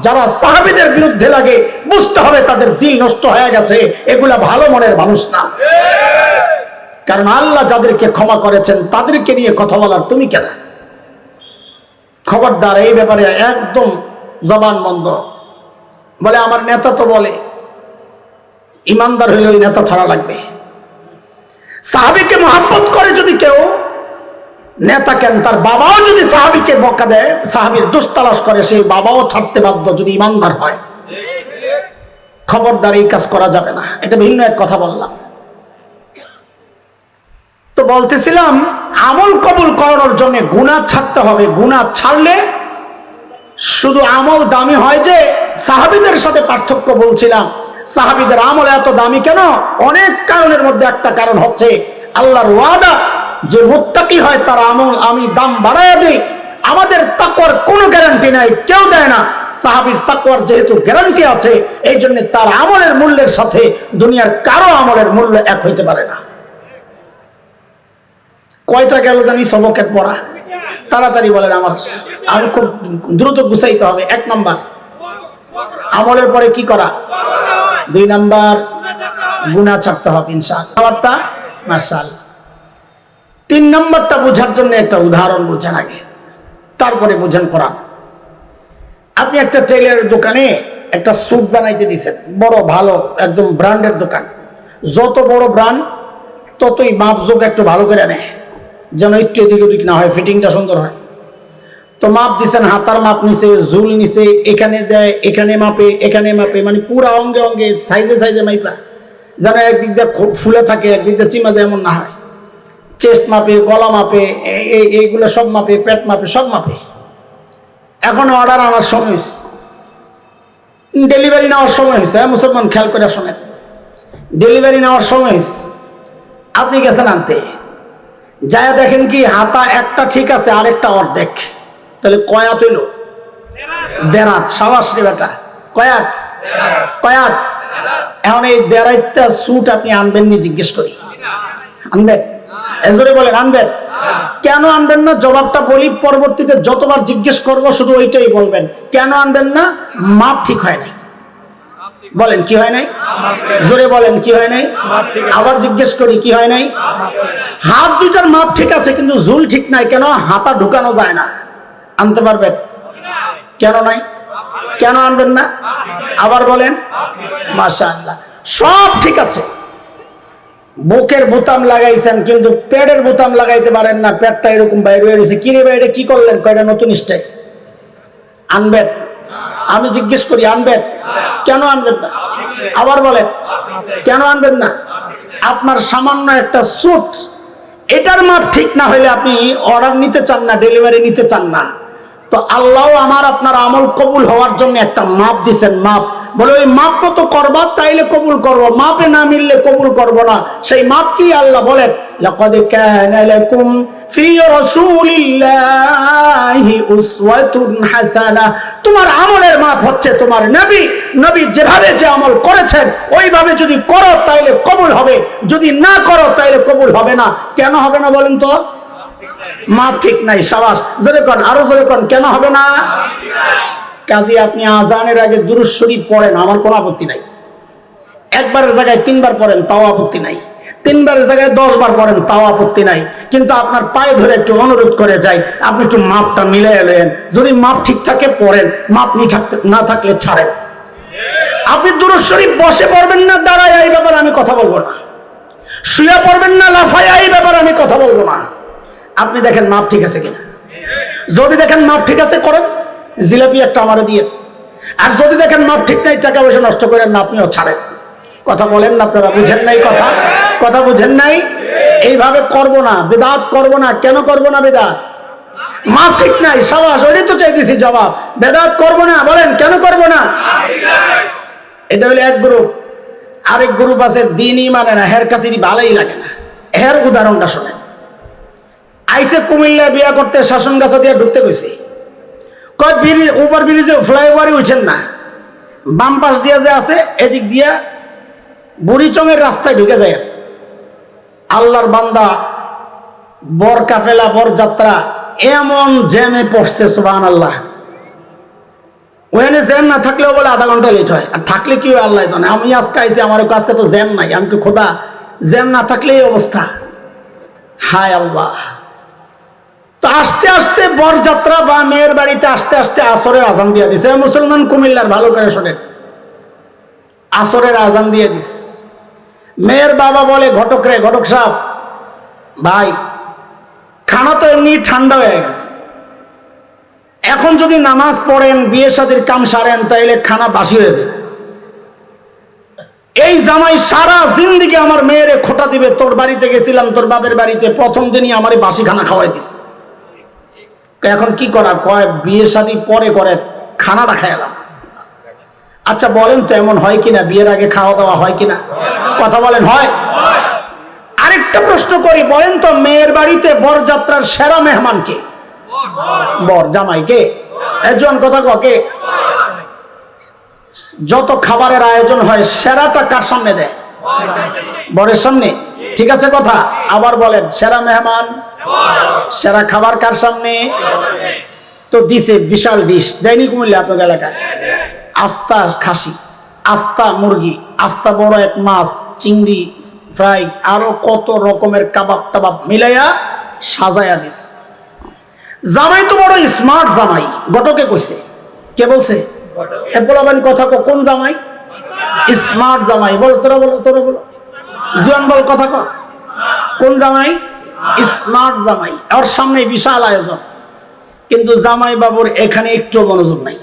যারা সাহাবীদের বিরুদ্ধে লাগে বুঝতে হবে তাদের দিল নষ্ট হয়ে গেছে, এগুলা ভালো মনের মানুষ না। কারণ আল্লাহ যাদেরকে ক্ষমা করেছেন তাদেরকে নিয়ে কথা বলার তুমি কেন? খবরদার, এই ব্যাপারে একদম জবান বন্ধ। বলে আমার নেতা তো বলে, ইমানদার হইলে ওই নেতা ছাড়া লাগবে। সাহাবীকে মহব্বত করে যদি কেউ, নেতা কেন, তার বাবাও যদি সাহাবীকে বকা দেয়, সাহাবীর দোষ তালাশ করে, সেই বাবাও ছাড়তে বাধ্য যদি ইমানদার হয়। খবরদার, এই কাজ করা যাবে না। এটা ভিন্ন এক কথা বললাম। তো বলতেছিলাম আমল কবুল করানোর জন্য গুনাহ ছাড়তে হবে। গুনাহ ছাড়লে শুধু আমল দামি হয় যে, সাহাবীদের সাথে পার্থক্য বলছিলাম। সাহাবীদের আমল এত দামি কেন? অনেক কারণের মধ্যে একটা কারণ হচ্ছে আল্লাহর ওয়াদা, যে মুত্তাকি হয় তার আমল আমি দাম বাড়ায় দিই। আমাদের তাকওয়ার কোনো গ্যারান্টি নাই, কেউ দেয় না। সাহাবীর তাকওয়ার যেহেতু গ্যারান্টি আছে, এই জন্য তার আমলের মূল্যের সাথে দুনিয়ার কারো আমলের মূল্য এক হইতে পারে না। কয়টা গেল জানি সবকের পড়া? তাড়াতাড়ি বলেন, আমার আমি খুব দ্রুত গুছাইতে হবে। 1 নাম্বার আমলের পরে কি করা, 2 নাম্বার গুনাহ ছাড়তে হবে ইনশাআল্লাহ। মাশাআল্লাহ। 3 নাম্বারটা বোঝার জন্য একটা উদাহরণ বুঝেন আগে, তারপরে বুঝেন কোরআন। আপনি একটা টেইলারের দোকানে একটা স্যুট বানাইতে দিয়েছেন, বড় ভালো একদম ব্র্যান্ডের দোকান। যত বড় ব্র্যান্ড ততই মাপ যোগ একটু ভালো করে নেয়, যেন একটু এদিক ওদিক না হয়, ফিটিংটা সুন্দর হয়। তো মাপ দিচ্ছেন, হাতার মাপ নিছে, ঝুল নিছে, এখানে দেয়, এখানে মাপে, এখানে মাপে, মানে পুরা অঙ্গে অঙ্গে সাইজে সাইজে মাইপা, যেন একদিক দিয়ে ফুলে থাকে, একদিক দিয়ে চিমা যায়, এমন না হয়। চেস্ট মাপে, গলা মাপে, এইগুলো সব মাপে, পেট মাপে, সব মাপে। এখন অর্ডার আনার সময় হয়েছে, ডেলিভারি নেওয়ার সময় হয়েছে। মুসলমান খেয়াল করে শোনেন, ডেলিভারি নেওয়ার সময় হয়েছে। আপনি গেছেন আনতে, যায় দেখেন কি হাতা একটা ঠিক আছে, আরেকটা অর্ধেক। তাহলে কয়াত হইল? দেরাত। সাবাস রে বেটা, কয়াত, কয়াত। এখন এই দেরাইতটা স্যুট আপনি আনবেন নি? জিজ্ঞেস করি, আনবেন? এজরে বলেন আনবেন? কেন আনবেন না? জবাবটা বলি, পরবর্তীতে যতবার জিজ্ঞেস করব শুধু ওইটাই বলবেন। কেন আনবেন না? মাপ ঠিক হয় নাই। বলেন কি হয় নাই? জোরে বলেন কি হয় নাই? আবার জিজ্ঞেস করি কি হয় নাই? হাত দুইটার মাপ ঠিক আছে, কিন্তু ঝুল ঠিক নাই। কেন? হাতা ঢুকানো যায় না। আনতে পারবেন? কেন নাই? কেন আনবেন না? আবার বলেন। মাশাআল্লাহ, সব ঠিক আছে। বুকের বোতাম লাগাইছেন, কিন্তু পেটের বোতাম লাগাইতে পারেন না। পেটটা এরকম বাইরে হয়েছে। কি রে ভাই, এটা কি করলেন? কয়টা নতুন স্টাইল। আনবেন? আমি জিজ্ঞেস করি আনবেন? কেন আনবেন না? আবার বলেন কেন আনবেন না? আপনার সামান্য একটা স্যুট, এটার মাপ ঠিক না হইলে আপনি অর্ডার নিতে চান না, ডেলিভারি নিতে চান না। তো আল্লাহ আমার আপনার আমল কবুল হওয়ার জন্য একটা মাপ দিছেন, মাপ। বলে ওই মাপ মতো করবা তাইলে কবুল করবো, মাপে না মিললে কবুল করব না। সেই মাপ কি? আল্লাহ বলেন লাকাদ কানা লাকুম ফি রাসূলিল্লাহি উসওয়াতুন হাসানাহ। তোমার আমলের মাপ হচ্ছে তোমার নবী। নবী যেভাবে যে আমল করেছেন ওইভাবে যদি করো তাইলে কবুল হবে, যদি না করো তাইলে কবুল হবে না। কেন হবে না বলেন তো? মাপ ঠিক নাই। সাবাস, জোরে কোন, আরো জোরে কোন, কেন হবে না? কাজী আপনি আজানের আগে দুরূদ শরীফ পড়েন, আমার কোনো আপত্তি নাই। একবারের জায়গায় 3 বার পড়েন, তাও আপত্তি নাই। 3 বারের জায়গায় 10 বার পড়েন, তাও আপত্তি নাই। কিন্তু আপনার পায়ে ধরে একটু অনুরোধ করে যাই, আপনি একটু মাপটা মিলাই এলেন। যদি মাপ ঠিক থাকে পড়েন, মাপ না থাকলে ছাড়েন। আপনি দুরূদ শরীফ বসে পড়বেন না দাঁড়ায়, এই ব্যাপারে আমি কথা বলবো না। শুয়ে পড়বেন না লাফায়, এই ব্যাপারে আমি কথা বলবো না। আপনি দেখেন মাপ ঠিক আছে কিনা। যদি দেখেন মাপ ঠিক আছে করেন, জিলাপি একটা আমারে দিয়ে। আর যদি দেখেন মাপ ঠিক নাই, টাকা পয়সা নষ্ট করেন না, আপনিও ছাড়েন। কথা বলেন না আপনারা? বুঝেন নাই কথা? কথা বুঝেন নাই? এইভাবে করব না, বিদআত করব না। কেন করব না বিদআত? মাপ ঠিক নাই। সাবাস, ওইটাই তো চাইতেছি জবাব। বিদআত করব না, বলেন কেন করব না? এটা হলো এক গ্রুপ। আরেক গ্রুপ আছে দ্বীনই মানে না, হের কাছে ভালোই লাগে না। এর উদাহরণটা শোনেন। আইসে কুমিল্লা বিয়া করতে শাসনগাছা দিয়ে ঢুকতে গেছে। কয় ওভার ব্রিজে ফ্লাইওভারে উঠছেন না, বাম পাশ দিয়ে যে আছে এদিক দিয়া বুড়িচংয়ের রাস্তায় ঢুকে যায়। আল্লাহর বান্দা বর কাফেলা, বর যাত্রা এমন জ্যামে পড়ছে, সুবহানাল্লাহ। ওখানে জ্যাম না থাকলেও বলে আধা ঘন্টা লেট হয়, আর থাকলে কি হয় আল্লাহ জানে। আমি আজকে আইসি, আমার আজকে তো জ্যাম নাই। আমি কি খোদা, জ্যাম না থাকলে এই অবস্থা? হায় আল্লাহ। তো আস্তে আস্তে বরযাত্রা বা মেয়ের বাড়িতে আস্তে আস্তে আসরের আজান দিয়ে দিছে। মুসলমান কুমিল্লার ভালো করে শোনেন, আসরের আজান দিয়ে দিস। মেয়ের বাবা বলে ঘটক রে, ঘটক সাহেব ভাই, খানা তো এমনি ঠান্ডা হয়ে গেছে, এখন যদি নামাজ পড়েন বিয়ে শাদীর কাম সারেন তাইলে খানা বাসি হয়ে যায়। এই জামাই সারা জিন্দিগি আমার মেয়েরে খোটা দিবে। তোর বাড়িতে গেছিলাম, তোর বাপের বাড়িতে, প্রথম দিনই আমার বাসি খানা খাওয়াই দিস। এখন কি করা? কয় বিয়ে শাদী পরে করে, খানাটা খাইলাম। আচ্ছা বলেন তো এমন হয় কিনা? বিয়ের আগে খাওয়া দাওয়া হয় কিনা? কথা বলেন, হয়? আরেকটা প্রশ্ন করি, বলেন তো মেয়ের বাড়িতে বরযাত্রার সেরা মেহমান কে? বর, জামাই কে? একজন কথা কে? যত খাবারের আয়োজন হয় সেরাটা কার সামনে দেয়? বরের সামনে। ঠিক আছে কথা? আবার বলেন, সেরা মেহমান, সেরা খাবার কার সামনে? তো দিছে বিশাল ডিশ, দেয়নি কুমিল্লা আপনার এলাকায়? আস্তা খাসি, আস্তা মুরগি, আস্তা বড় এক মাছ, চিংড়ি ফ্রাই, আরো কত রকমের কাবাব টাবাব মিলাইয়া সাজাইয়া দিস। জামাই তো বড় স্মার্ট জামাই। ঘটকে কইছে, কে বলছে? বলবেন কথা, কোন জামাই? স্মার্ট জামাই। বল, তোরা বলো, তোরা বলো, জুয়ান বল কথা ক, কোন জামাই? স্মার্ট জামাই। ওর সামনে বিশাল আয়োজন, কিন্তু জামাই বাবুর এখানে একটু মনোযোগ নাই।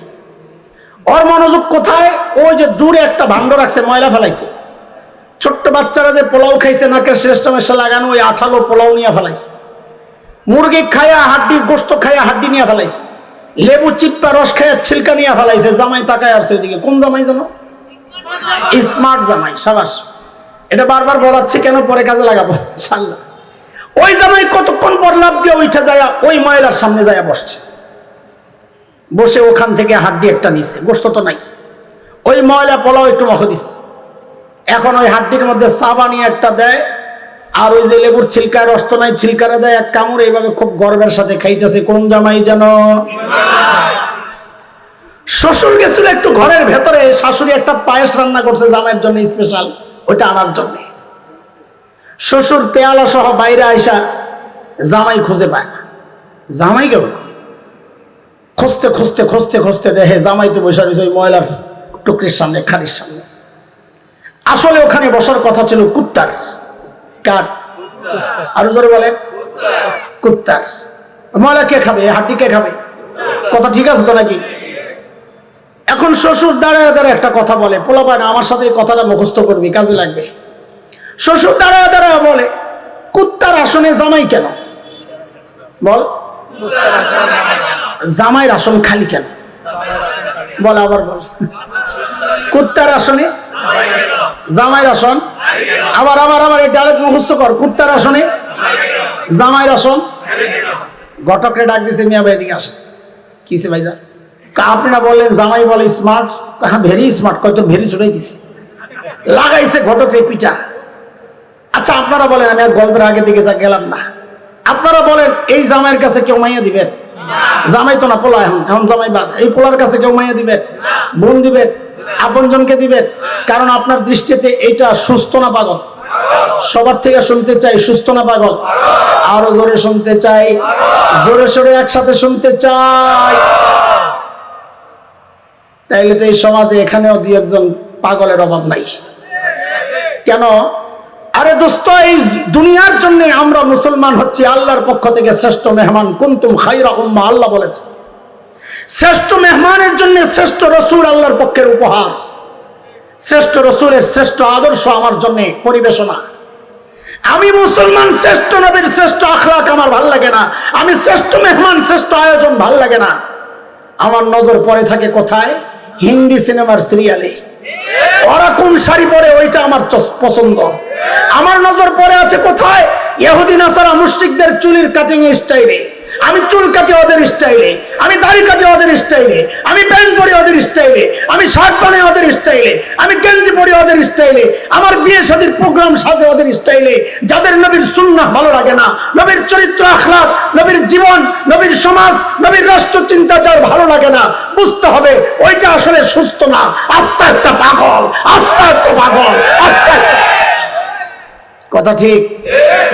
ওর মনোযোগ কোথায়? ওই যে দূরে একটা ভাণ্ড রাখছে ময়লা ফেলাইতে। ছোট্ট বাচ্চারা যে পোলাও খাইছে নাকের শ্রেষ্ঠ মেশা লাগানো, ওই আঠালো পোলাও নিয়ে ফেলাইছে। মুরগি খায়া হাড্ডি, গোস্ত খায়া হাড্ডি নিয়ে ফেলাইছে। লেবু চিপ্পা রস খায়া ছিলকা নিয়ে ফেলাইছে। জামাই তাকায় আসছে ওইদিকে। কোন জামাই জানো? স্মার্ট জামাই। সাবাস। এটা বারবার বলাচ্ছি কেন, পরে কাজে লাগাবো ইনশাআল্লাহ। ওই জামাই কতক্ষণ পর লাভ দিয়ে উঠে যায় ওই ময়লার সামনে যায় বসছে। বসে ওখান থেকে হাড্ডি একটা নিছে, গোস্ত তো নাই। ওই ময়লা পোলাও একটু মাখো দিচ্ছে। এখন ওই হাড্ডির মধ্যে সাবা নিয়ে একটা দেয়, আর ওই যে লেবুর ছিলকায় রস তো নাই, ছিলকারে দেয় এক কামড়। এইভাবে খুব গর্বের সাথে খাইতেছে। কোন জামাই জানো? শ্বশুর গেছিল একটু ঘরের ভেতরে, শাশুড়ি একটা পায়েস রান্না করছে জামাইয়ের জন্য স্পেশাল, ওইটা আনার জন্য। শ্বশুর পেয়ালা সহ বাইরে আইসা জামাই খুঁজে পায় না। জামাই গেল খুঁজতে খুঁজতে খুঁজতে খুঁজতে দেখে জামাই তো বসে রয়েছে ওই ময়লার টুকরির সামনে, খাড়ির সামনে। আসলে ওখানে বসার কথা ছিল কুত্তার। কার? আরো জোরে বলেন, কুত্তার। ময়লা কে খাবে? হাড্ডি কে খাবে? কথা ঠিক আছে তো নাকি? এখন শ্বশুর দাঁড়ায় দাঁড়ায় একটা কথা বলে, পোলাপায় না আমার সাথে এই কথাটা মুখস্থ করবি, কাজে লাগবে। শ্বশুর দাঁড়ায় দাঁড়ায় বলে, কুত্তার আসনে জামাই কেন? বল। জামাইয়ের আসন খালি কেন? বল, আবার বল। কুত্তার আসনে জামাইয়ের আসন, আবার আবার আবার এই ডাইরেক্ট মুখস্থ কর। কুত্তার আসনে জামাইয়ের আসন। ঘটকরে ডাক দিছে, মিয়া ভাই এদিকে আসে। কিসে ভাইজা? আপনারা বললেন জামাই বলে স্মার্ট, হ্যাঁ ভেরি স্মার্ট, কত ভেরি ছুটাই দিস, লাগাইছে ঘটকরে পিঠা। আচ্ছা আপনারা বলেন, আমি আর গল্পের আগে দিকে যা গেলাম না, আপনারা বলেন এই জামাইয়ের কাছে কেউ মাইয়া দিবেন? জামাই তো না, পোলা। এখন জামাই বাদ। এই পোলার কাছে কেউ মাইয়া দিবেন? বোন দিবেন? আপনজনকে দিবেন? কারণ আপনার দৃষ্টিতে এইটা সুস্থ না পাগল? সবার থেকে শুনতে চাই, সুস্থ না পাগল? আরো জোরে শুনতে চাই, জোরে সোরে একসাথে শুনতে চাই। তাইলে তো এই সমাজে এখানেও দুই একজন পাগলের অভাব নাই। কেন? আরে দোস্ত, এই দুনিয়ার জন্য আমরা মুসলমান হচ্ছি আল্লাহর পক্ষ থেকে শ্রেষ্ঠ মেহমান। কুনতুম খায়রা উম্মাহ, আল্লাহ বলেছে। শ্রেষ্ঠ মেহমানের জন্য শ্রেষ্ঠ রসুল আল্লাহর পক্ষের উপহার। শ্রেষ্ঠ রসুলের শ্রেষ্ঠ আদর্শ আমার জন্য পরিবেশনা। আমি মুসলমান, শ্রেষ্ঠ নবীর শ্রেষ্ঠ আখলাক আমার ভাল লাগে না। আমি শ্রেষ্ঠ মেহমান, শ্রেষ্ঠ আয়োজন ভাল লাগে না। আমার নজর পড়ে থাকে কোথায়? হিন্দি সিনেমার সিরিয়ালে। ওরা কোন শাড়ি পরে ওইটা আমার পছন্দ। আমার নজর পড়ে আছে কোথায়? ইহুদি নাসারা মুশরিকদের চুলের কাটিং স্টাইলে। আমি চুল কাটি ওদের স্টাইলে, আমি দাড়ি কাটি ওদের স্টাইলে, আমি প্যান্ট পরি ওদের স্টাইলে, আমি শার্ট বানাই ওদের স্টাইলে, আমি গেঞ্জি পরি ওদের স্টাইলে, আমার বিয়ে শাদীর প্রোগ্রাম সাজে ওদের স্টাইলে। যাদের নবীর সুন্নাহ ভালো লাগে না, নবীর চরিত্র আখলাক, নবীর জীবন, নবীর সমাজ, নবীর রাষ্ট্র চিন্তা যার ভালো লাগে না, বুঝতে হবে ওইটা আসলে সুস্থ না, আস্থা একটা পাগল, আস্থা একটা পাগল, আস্থা। কথা ঠিক?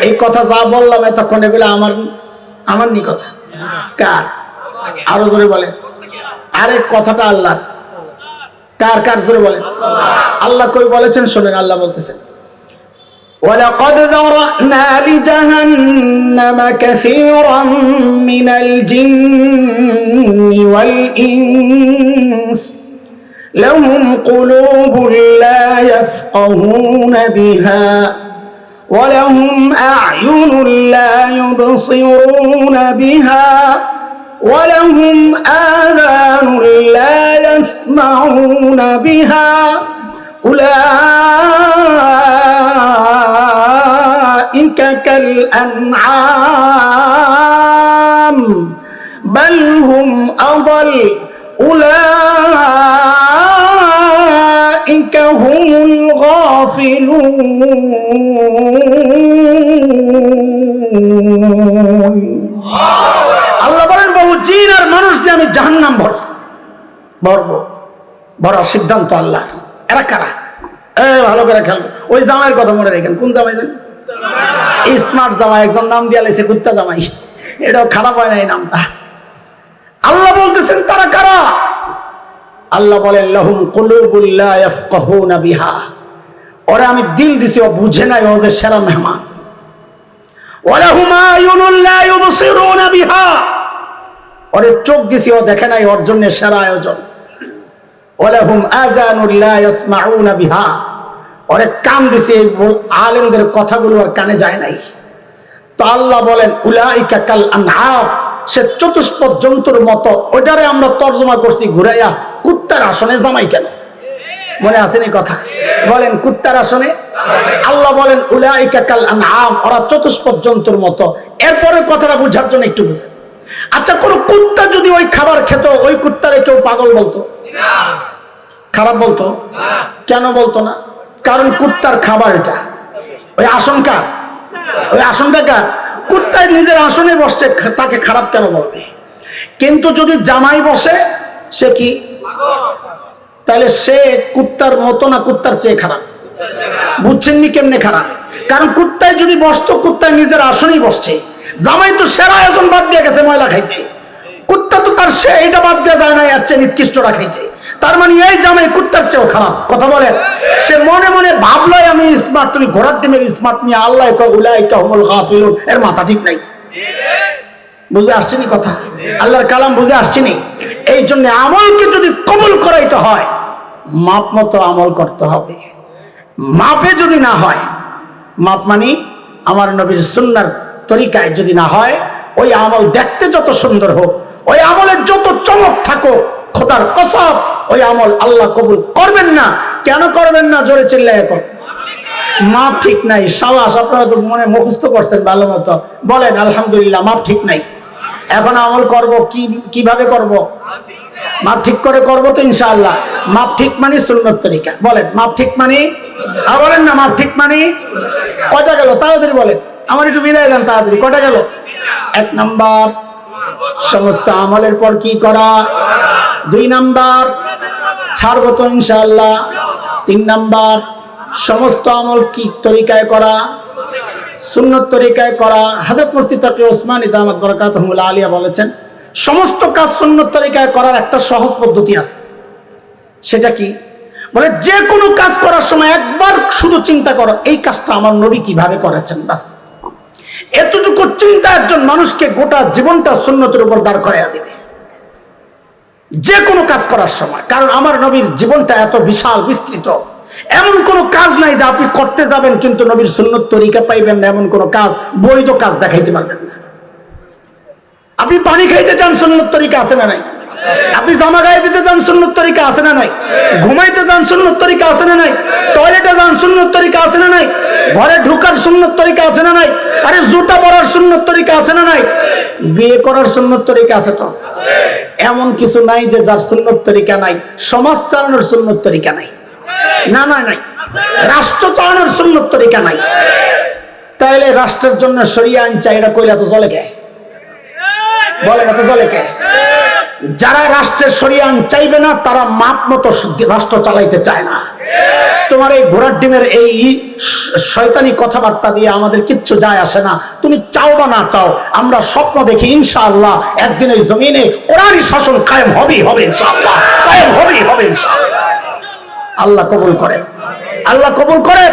এই কথা যা বললাম এতক্ষণ, এগুলো আমার নি কথা। কার? আরো জোরে বলে। আরে কথাটা আল্লাহর। কার? কার? জোরে বলে। আল্লাহ কই বলেছেন শুনেন, আল্লাহ বলতেছেন, ওয়ালাকাদ যারানা লিজাহান্নামা কাসীরাম মিনাল জিন্নি ওয়াল ইনস লাহুম কুলুবুন লা ইয়াফকাহুনা বিহা ولهم أعين لا يبصرون بها ولهم آذان لا يسمعون بها أولئك كالأنعام بل هم أضل أولئك هم الغافلون। আল্লাহ বলেন, বহু জিন আর মানুষ দিয়ে আমি জাহান্নাম ভরার সিদ্ধান্ত আল্লাহ। এরা কারা? ভালো করে খেয়াল। ওই জামাইয়ের কথা মনে রাখেন। কোন জামাই জানেন? স্মার্ট জামাই। একজন নাম দিয়ে লাইছে কুত্তা জামাই। এটাও খারাপ হয় না এই নামটা। আল্লাহ বলতেছেন তারা কারা? আল্লাহ বলেন, লাহুম কুলুবুন লা ইয়াফকাহুনা বিহা, ওরে আমি দিল দিছি, ও বুঝে নাই ও যে সেরা মেহমান। ওয়ালাহুম আয়ুনুন লা ইউবসিরুনা বিহা, ওরে চোখ দিছি, ও দেখে নাই, ওর জন্য সেরা আয়োজন। ওয়ালাহুম আযানুন লা ইয়াসমাউনা বিহা, ওরে কান দিছি, এই আলেমদের কথাগুলো আর কানে যায় নাই। তো আল্লাহ বলেন, উলাইকা কাল আনআম, সে চতুষ্পদ জন্তুর মতো। ওইটারে আমরা তর্জমা করছি ঘুরাইয়া, কুত্তার আসনে জামাই কেন? মনে আছে না কথা? বলেন, কুত্তার আসনে। আল্লাহ বলেন উলাইকা কাল আনআম, ওরা চতুষ্পদ জন্তুর মতো। এরপরে কথাটা বুঝার জন্য একটু বুঝেন। আচ্ছা, কোন কুত্তা যদি ওই খাবার খেত, ওই কুত্তারে কেউ পাগল বলতো? খারাপ বলতো? কেন বলতো না? কারণ কুত্তার খাবার এটা। ওই আসনকার, ওই আসনটা কার? কুত্তায় নিজের আসনে বসছে, তাকে খারাপ কেন বলবে? কিন্তু যদি জামাই বসে, সে কি? তাহলে সে কুত্তার মতো না, কুত্তার চেয়ে খারাপ। বুঝছেননি কেমনে খারাপ? কারণ কুত্তায় যদি বসতো, কুত্তায় নিজের আসনেই বসছে। জামাই তো সেরা আয়োজন বাদ দিয়ে গেছে ময়লা খাইতে। কুত্তা তো তার সে এটা বাদ দেওয়া যায় না, এর চেয়ে নিকৃষ্টটা খাইতে। তার মানে এই জামাই কুত্তার চেয়েও খারাপ। কথা বলেন। সে মনে মনে ভাবলো আমি স্মার্ট, তুমি ঘোড়ার ডিমের স্মার্ট নিয়ে। আল্লাহ উলাইকা হুমুল গাফিলুন, এর মাথা ঠিক নাই। বুঝে আসছেনি কথা? আল্লাহর কালাম বুঝে আসছেনি? এই জন্য আমলকে যদি কবুল করাইতে হয়, মাপ মতো আমল করতে হবে। মাপে যদি না হয়, মাপ মানি আমার নবীর সুন্নাহর তরিকায় যদি না হয়, ওই আমল দেখতে যত সুন্দর হোক, ওই আমলের যত চমক থাকুক, খোদার কসম ওই আমল আল্লাহ কবুল করবেন না। কেন করবেন না? জোরে চিল্লায় এখন। মাপ ঠিক নাই। সাবাস, আপনারা তো মনে মুখস্থ করছেন ভালো মতো, বলেন আলহামদুলিল্লাহ। মাপ ঠিক নাই। এখন আমল করব কিভাবে করব? মাপ ঠিক করে করবো তো ইনশাআল্লাহ। মাপ ঠিক মানে সুন্নত তরিকা। বলেন মাপ ঠিক মানে, বলেন না মাপ ঠিক মানে। কয়টা গেল তাড়াতাড়ি বলেন, আমার একটু বিদায় দেন তাড়াতাড়ি। কয়টা গেল? 1 নাম্বার সমস্ত আমলের পর কি করা। 2 নাম্বার ছাড়বো তো ইনশাআল্লাহ। 3 নাম্বার সমস্ত আমল কি তরিকায় করা? সুন্নত তরিকায় করা। হযরত মুফতি তাকি ওসমানী দামাত বরকাতুহুল আলিয়া বলেছেন, সমস্ত কাজ সুন্নত তরিকায় করার একটা সহজ পদ্ধতি আছে। সেটা কি? বলে যে কোনো কাজ করার সময় একবার শুধু চিন্তা করো, এই কাজটা আমার নবী কিভাবে করেছেন। বাস এতটুকু চিন্তা একজন মানুষকে গোটা জীবনটা সুন্নতের উপর দাঁড় করাইয়া দিবে, যে কোনো কাজ করার সময়। কারণ আমার নবীর জীবনটা এত বিশাল বিস্তৃত, এমন কোন কাজ নাই যে আপনি করতে যাবেন কিন্তু নবীর সুন্নত তরিকা পাইবেন না। এমন কোন কাজ, বৈধ কাজ দেখাইতে পারবেন না। আপনি পানি খাইতে চান, সুন্নত তরিকা আছে না নাই? আপনি জামা গায়ে দিতে যান, সুন্নত তরিকা আছে না নাই? ঘুমাইতে যান, সুন্নত তরিকা আছে না নাই? টয়লেটে যান, সুন্নত তরিকা আছে না নাই? ঘরে ঢুকার সুন্নত তরিকা আছে না নাই? আরে জুতা পরার সুন্নত তরিকা আছে না নাই? বিয়ে করার সুন্নত তরিকা আছে তো? এমন কিছু নাই যে যার সুন্নত তরিকা নাই। সমাজ চালানোর সুন্নত তরিকা নাই, না না নাই। রাষ্ট্র চালানোর সুন্নত তরিকা নাই। তাইলে রাষ্ট্রের জন্য শরিয়া আইন চাই, এটা কইলা তো চলে কে? বলেন এত চলে কে? যারা রাষ্ট্রের শরিয়া আইন চাইবে না তারা মাপ মতো রাষ্ট্র চালাইতে চায় না। তোমার এই ঘোড়ার ডিমের এই শয়তানি কথাবার্তা দিয়ে আমাদের কিচ্ছু যায় আসে না। তুমি চাও বা না চাও, আমরা স্বপ্ন দেখি ইনশাআল্লাহ একদিন এই জমিনে কোরআনী শাসন কায়েম হবেই হবে ইনশাআল্লাহ, কায়েম হবেই হবে ইনশাআল্লাহ। আল্লাহ কবুল করেন, আল্লাহ কবুল করেন।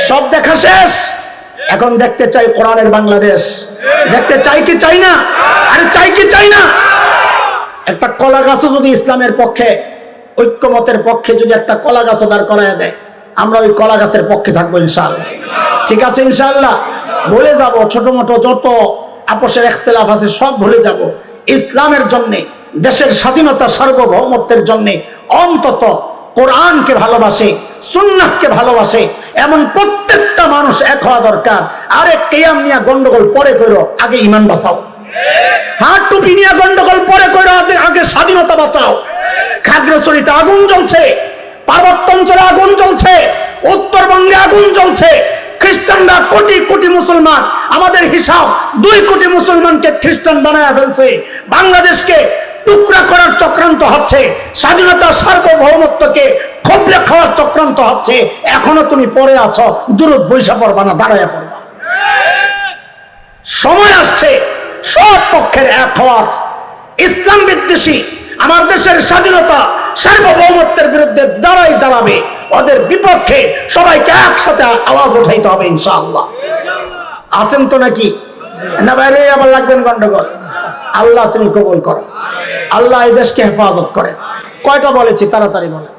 সব দেখা শেষ, এখন দেখতে চাই কোরআনের বাংলাদেশ। দেখতে চাই কি চাই না? আরে চাই কি চাই না? একটা কলা গাছও যদি ইসলামের পক্ষে, ঐক্যমতের পক্ষে যদি একটা কলা গাছও দাঁড় করায় দেয়, আমরা ওই কলা গাছের পক্ষে থাকবো ইনশাআল্লাহ। ঠিক আছে ইনশাআল্লাহ। ভুলে যাব ছোট মোটো যত আপোষের ইখতিলাফ আছে, সব ভুলে যাব। ইসলামের জন্য, দেশের স্বাধীনতা সার্বভৌমত্বের জন্য অন্তত কোরআনকে ভালোবাসে, সুন্নাহকে ভালোবাসে এমন প্রত্যেকটা মানুষ এক হওয়া দরকার। আরে কিয়াম নিয়ে গন্ডগোল পরে কইরো, আগে ঈমান বাঁচাও। হাত টুপি নিয়ে গন্ডগোল পরে কইরো, আগে স্বাধীনতা বাঁচাও। খাগড়াছড়িতে আগুন জ্বলছে, পার্বত্য অঞ্চলে আগুন জ্বলছে, উত্তরবঙ্গে আগুন জ্বলছে। খ্রিস্টানরা কোটি কোটি মুসলমান, আমাদের হিসাব 2 কোটি মুসলমানকে খ্রিস্টান বানায় ফেলছে। বাংলাদেশকে টুকরা করার চক্রান্ত হচ্ছে, স্বাধীনতা সার্বভৌমত্বকে খবরে খাওয়ার চক্রান্ত হচ্ছে। এখনো তুমি পড়ে আছো, দূরত বৈশা পড়বা না, দাঁড়ায় পড়বা। সময় আসছে সব পক্ষের এক হওয়ার। ইসলাম বিদ্বেষী আমার দেশের স্বাধীনতা সার্বভৌমত্বের বিরুদ্ধে দাঁড়াবে, ওদের বিপক্ষে সবাইকে একসাথে আওয়াজ উঠাইতে হবে ইনশাআল্লাহ। আছেন তো নাকি? না বাইরে আবার লাগবেন গন্ডগোল? আল্লাহ তুমি কবুল করো, আল্লাহ এই দেশকে হেফাজত করে। কয়টা বলেছি তাড়াতাড়ি বলেন।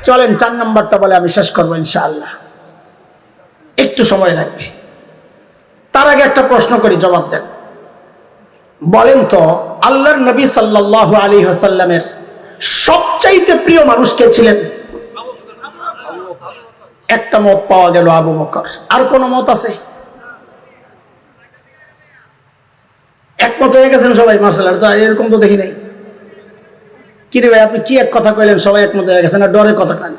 চলেন 4 নম্বরটা বলে আমি শেষ করবো ইনশাআল্লাহ, একটু সময় লাগবে। তার আগে একটা প্রশ্ন করি, জবাব দেন। বলেন তো আল্লাহর নবী সাল্লাল্লাহু আলাইহি ওয়াসাল্লামের সবচাইতে প্রিয় মানুষ কে ছিলেন? একটা মত পাওয়া গেল আবু বকর। আর কোন মত আছে? একমত হয়ে গেছেন সবাই? মাশাআল্লাহ, তো এরকম তো দেখি নাই। কি রে ভাই, আপনি কি এক কথা কইলেন সবাই একমত হয়ে গেছেন? না ডরে কথা কান?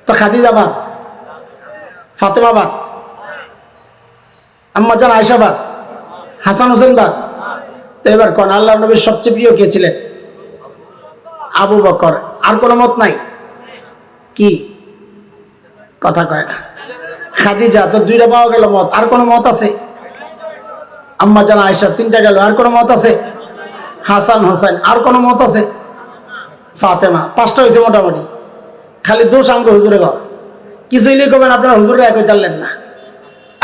তো খাদিজা বাদ, ফাতেমা বাদ, আম্মা জান আয়েশা বাদ, হাসান হোসেন বাদ। তো এবার কোন আল্লাহর নবীর সবচেয়ে প্রিয় কে ছিলেন? আবু বকর। আর কোন মত নাই? কি কথা কয় না? খাদিজা। তো 2টা পাওয়া গেল মত। আর কোন মত আছে? আম্মা জান আয়েশা 3টা গেল। আর কোন মত আছে? হাসান হোসেন। আর কোন মত আছে? ফাতেমা। 5টা হয়েছে মোটামুটি। খালি দোষ আঙ্গ হুজুরে গো, কিছুই লিখবেন আপনারা হুজুরে এক হইতে পারলেন না।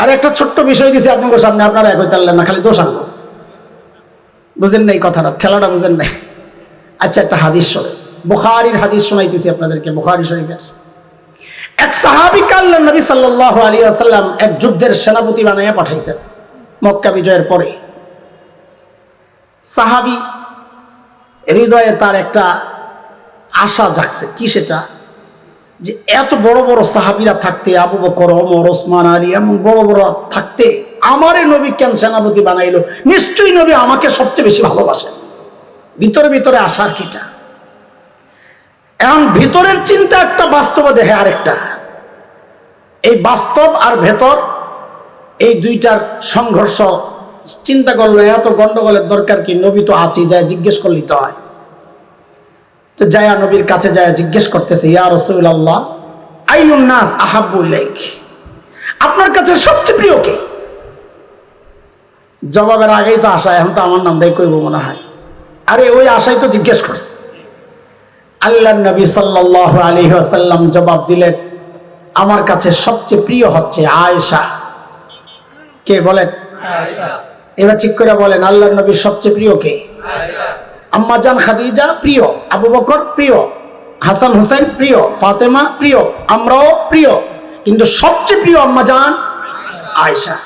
আর একটা ছোট্ট বিষয় দিয়েছি আপনাদের সামনে, আপনারা এক হইতে পারলেন না, খালি দোষ আঙ্গ। বুঝেন নাই কথাটা, খেলাটা বুঝেন নাই। আচ্ছা, একটা হাদিস শোনেন, বুখারীর হাদিস শোনাইতেছি আপনাদেরকে, বুখারী শরীফের। এক সাহাবীকে আল্লাহর নবী সাল্লাল্লাহু আলাইহি ওয়াসাল্লাম এক যুদ্ধের সেনাপতি বানাইয়া পাঠাইছেন মক্কা বিজয়ের পরে। সাহাবী হৃদয়ে তার একটা আশা জাগছে, কি সেটা, যে এত বড় বড় সাহাবীরা থাকতে, আবু বকর, ওমর, ওসমান, আলী এমন বড় বড় থাকতে আমারে নবী কেন সেনাপতি বানাইলো? নিশ্চয়ই নবী আমাকে সবচেয়ে বেশি ভালোবাসেন। ভিতরে ভিতরে আশার কিটা। এখন ভিতরের চিন্তা একটা, বাস্তবে দেখে আরেকটা। এই বাস্তব আর ভেতর এই দুইটার সংঘর্ষ চিন্তা করলো, এত গন্ডগোলের দরকার কি? নবী তো আছি, যায় জিজ্ঞেস করলি তো হয়। তো যায়া নবীর কাছে যায় জিজ্ঞেস করতেছে, ইয়া রাসূলুল্লাহ আইয়ুন নাস আহাব্বু ইলাইক, আপনার কাছে সবচেয়ে প্রিয় কে? জবাবের আগেই তো আশা, এখন তো আমার নামটাই কইব মনে হয়। আরে ওই আশাই তো জিজ্ঞেস করছে। আল্লাহর নবী সাল্লাল্লাহু আলাইহি ওয়াসাল্লাম জবাব দিলেন, আমার কাছে সবচেয়ে প্রিয় হচ্ছে আয়েশা। কে বলেন? আয়েশা। এবার ঠিক করে বলেন, আল্লাহর নবীর সবচেয়ে প্রিয় কে? আয়েশা। আম্মা জান খাদিজা প্রিয়, আবু বকর প্রিয়, হাসান হুসাইন প্রিয়, ফাতেমা প্রিয়, আমরাও প্রিয়, কিন্তু সবচেয়ে প্রিয় আম্মা জান আয়েশা।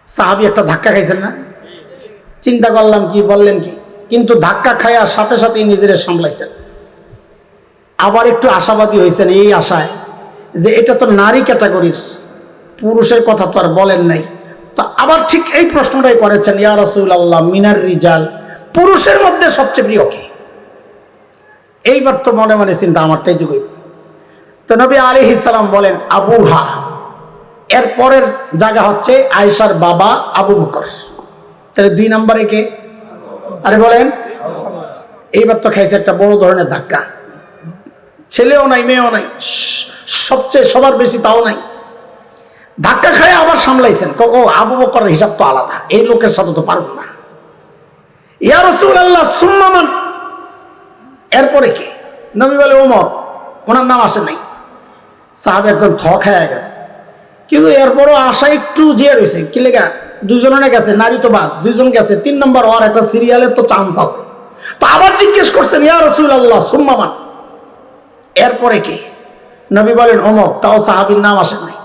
সাহাবী একটা ধাক্কা খাইছেন না? চিন্তা করলাম কি বললেন কি, কিন্তু ধাক্কা খায়া সাথে সাথেই নিজেরে সামলাইছেন। আবার একটু আশাবাদী হয়েছেন এই আশায় যে এটা তো নারী ক্যাটাগরির, পুরুষের কথা তো আর বলেন নাই। তো আবার ঠিক এই প্রশ্নটাই করেছেন, ইয়া রাসূলুল্লাহ মিনার রিজাল, পুরুষের মধ্যে সবচেয়ে প্রিয় কে? এইবার তো মনে মনে চিন্তা আমারটাই তো কইব। তো নবী আলাইহিস সালাম বলেন আবুহা। এর পরের জায়গা হচ্ছে আয়েশার বাবা আবু বকর। তাহলে 2 নম্বরে কে? আরে বলেন। এইবার তো খাইছে একটা বড় ধরনের ধাক্কা। ছেলেও নাই, মেয়েও নাই, সবচেয়ে সবার বেশি তাও নাই। ধাক্কা খায় আবার সামলাইছেন, ও আবু বকরের হিসাব তো আলাদা, এই লোকের সাথে তো পারব না। ইয়া রাসূলুল্লাহ সুম্মা মান, এরপরে কে? নবী বলে ওমর, ওনার নাম আসে নাই। সাহাবী একদম থ খায় গেছে, কিন্তু এরপরও আশা একটু জিয়া রয়েছে। কি লেগা? 2 জনে গেছে, নারী তো বাদ, 2 জন গেছে, 3 নম্বর হওয়ার একটা সিরিয়ালের তো চান্স আছে। তো আবার জিজ্ঞেস করছেন, ইয়া রাসূলুল্লাহ সুম্মা মান, এরপরে কে? নবী বলেন ওমর, তাও সাহাবীর নাম আসে নাই।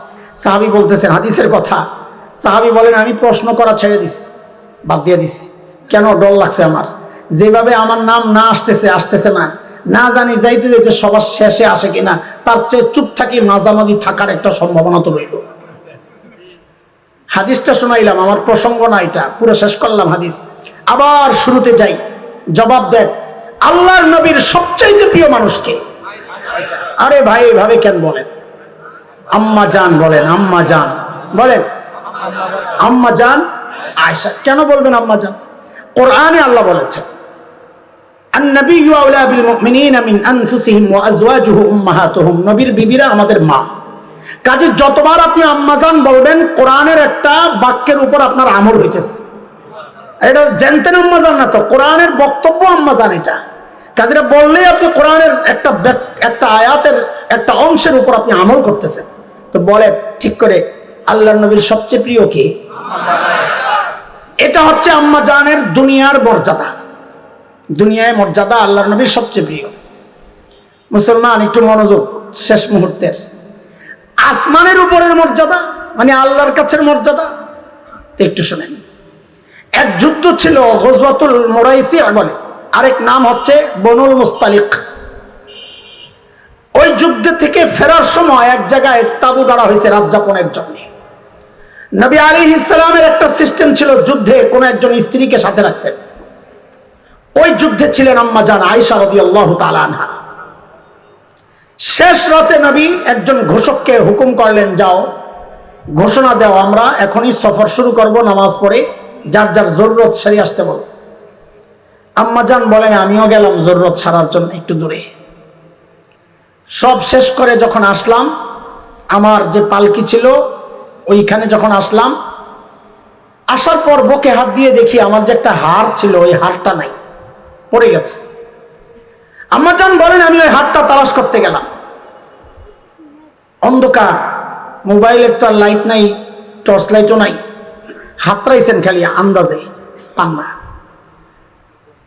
সাহাবী বলতেছেন হাদিসের কথা, সাহাবী বলেন আমি প্রশ্ন করা ছেড়ে দিছি, বাদ দিয়ে দিছি। কেন? ডর লাগছে আমার, যেভাবে আমার নাম না আসতেছে না, না জানি যাইতে যাইতে সবার শেষে আসে কিনা, তার চেয়ে চুপ থাকি মাঝামাঝি থাকার একটা সম্ভাবনা তো রইল। হাদিসটা শোনাইলাম, আমার প্রসঙ্গ না এটা, পুরো শেষ করলাম হাদিস। আবার শুরুতে যাই, জবাব দেন আল্লাহর নবীর সবচাইতে প্রিয় মানুষকে? আরে ভাই এভাবে কেন বলেন? আম্মা জান বলেন, আম্মা জান বলেন, আম্মা জান আয়েশা। কেন বলবেন আম্মা জান? কোরআনে আল্লাহ বলেছেন আন-নাবিয়্যু আওলা বিল মুমিনিনা মিন আনফুসিহিম ওয়া আজওয়াজুহু উম্মাহাতুহুম, নবীর বিবিরা আমাদের মা। কাজে যতবার আপনি আম্মা জান বলবেন, কোরআনের একটা বাক্যের উপর আপনার আমল হইতেছে। এটা জানতেন আম্মা জান না তো, কোরআনের বক্তব্য আম্মা জান এটা। কাজেরা বললেই আপনি কোরআনের একটা আয়াতের একটা অংশের উপর আপনি আমল করতেছেন। তো বলে ঠিক করে আল্লাহর নবীর সবচেয়ে প্রিয় কে? এটা হচ্ছে আম্মা জানের দুনিয়ার মর্যাদা, দুনিয়ায় মর্যাদা আল্লাহর নবীর সবচেয়ে প্রিয়। মুসলমান একটু মনোযোগ, শেষ মুহূর্তের। আসমানের উপরের মর্যাদা মানে আল্লাহর কাছের মর্যাদা, তো একটু শুনেন। এক যুদ্ধ ছিল গজওয়াতুল মুরাইসি বলে, আরেক নাম হচ্ছে বনুল মুস্তালিক। ওই যুদ্ধ থেকে ফেরার সময় এক জায়গায় তাবু গাড়া হয়েছে রাত যাপনের জন্য। নবী আলাইহিস সালামের একটা সিস্টেম ছিল, যুদ্ধে কোন একজন স্ত্রীকে সাথে রাখতেন। ওই যুদ্ধে ছিলেন আম্মা জান আয়েশা রাদিয়াল্লাহু তাআলা আনহা। শেষ রাতে নবী একজন ঘোষককে হুকুম করলেন, যাও ঘোষণা দাও, আমরা এখনই সফর শুরু করব, নামাজ পড়ে যার যার জরুরত সারি আসতে বল। আম্মা জান বলেন আমিও গেলাম জরুরত সারার জন্য একটু দূরে। সব শেষ করে যখন আসলাম, আমার যে পালকি ছিল ওইখানে যখন আসলাম, আসার পর বুকে হাত দিয়ে দেখি আমার যে একটা হার ছিল ওই হারটা নাই, পড়ে গেছে। আম্মা জান বলেন আমি ওই হারটা তালাশ করতে গেলাম। অন্ধকার, মোবাইলের তো আর লাইট নাই, টর্চ লাইটও নাই, হাতড়াইছেন খালি আন্দাজে, পান না।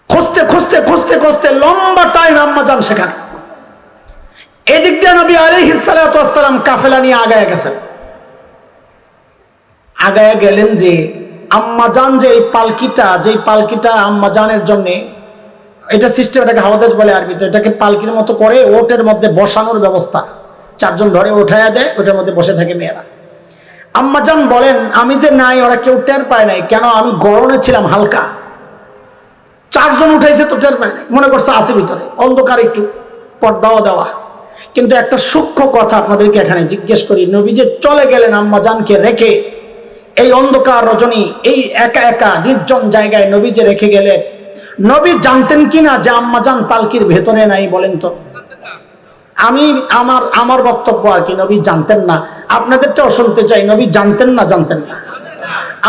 খুঁজতে খুঁজতে খুঁজতে খুঁজতে লম্বা টাইম আম্মা জান সেখানে। এদিক দিয়ে নবী আলাইহিস সালাতু ওয়াস সালাম কাফেলা নিয়ে আগায় গেছেন। আগায় গেলেন যে আম্মাজান যে এই পালকিটা, যেই পালকিটা আম্মাজানের জন্য, এটা সিস্টেম, এটাকে হাওয়াদাজ বলে আরবিতে, এটাকে পালকির মতো করে ওটের মধ্যে বসানোর ব্যবস্থা, 4 জন ধরে উঠাইয়া দেয়, ওটার মধ্যে বসে থাকে মেয়েরা। আম্মাজান বলেন আমি যে নাই ওরা কেউ টের পায় নাই, কেন আমি গরমে ছিলাম হালকা, 4 জন উঠাইছে তো টের পায় নাই, মনে করছে আছে ভিতরে, অন্ধকার একটু পর্দাও দেওয়া। কিন্তু একটা সূক্ষ্ম কথা আপনাদেরকে এখানে জিজ্ঞেস করি, নবী যে চলে গেলেন আম্মাজানকে রেখে, এই অন্ধকার রজনী, এই একা একা নির্জন জায়গায় নবী যে রেখে গেলেন, নবী জানতেন কিনা যে আম্মাজান পালকির ভেতরে নাই? বলেন তো। আমার বক্তব্য আর কি, নবী জানতেন না। আপনাদেরটাও শুনতে চাই, নবী জানতেন না? জানতেন না।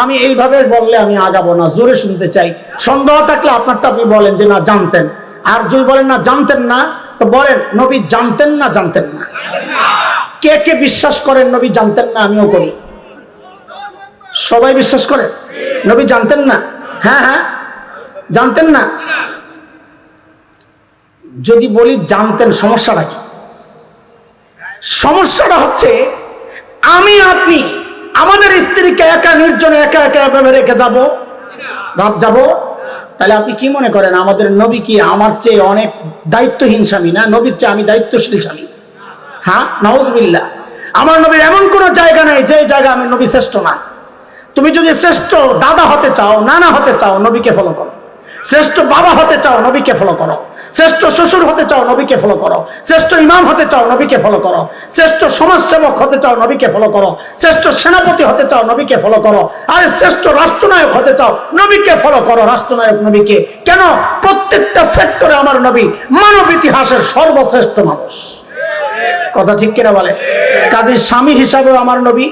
আমি এইভাবে বললে আমি আগাবো না, জোরে শুনতে চাই। সন্দেহ থাকলে আপনারটা আপনি বলেন যে না জানতেন, আর যদি বলেন না জানতেন না, তো বলেন নবী জানতেন না? জানতেন না। কে কে বিশ্বাস করেন নবী জানতেন না? আমিও করি। সবাই বিশ্বাস করে নবী জানতেন না? হ্যাঁ হ্যাঁ, জানতেন না। যদি বলি জানতেন, সমস্যাটা কি? সমস্যাটা হচ্ছে আমি আপনি আমাদের স্ত্রীকে একা নির্জনে একা একা এভাবে রেখে যাবো, রাত যাবো? তাহলে আপনি কি মনে করেন আমাদের নবী কি আমার চেয়ে অনেক দায়িত্বহীন স্বামী না? নবীর চেয়ে আমি দায়িত্বশীল স্বামী। হ্যাঁ, নাউজুবিল্লাহ। আমার নবীর এমন কোন জায়গা নেই যে জায়গা আমি নবী শ্রেষ্ঠ না। তুমি যদি শ্রেষ্ঠ দাদা হতে চাও, নানা হতে চাও, নবীকে ফলো করো। শ্রেষ্ঠ বাবা হতে চাও, নবীকে ফলো করো। শ্রেষ্ঠ শ্বশুর হতে চাও, নবীকে ফলো করো। শ্রেষ্ঠ ইমাম হতে চাও, নবীকে ফলো করো। শ্রেষ্ঠ সমাজসেবক হতে চাও, নবীকে ফলো করো। শ্রেষ্ঠ সেনাপতি হতে চাও, নবীকে ফলো করো। আর শ্রেষ্ঠ রাষ্ট্রনায়ক হতে চাও, নবীকে ফলো করো। রাষ্ট্রনায়ক নবীকে। কেন? প্রত্যেকটা সেক্টরে আমার নবী মানব ইতিহাসের সর্বশ্রেষ্ঠ মানুষ। কথা ঠিক কিনা বলে? কাজে স্বামী হিসাবেও আমার নবী,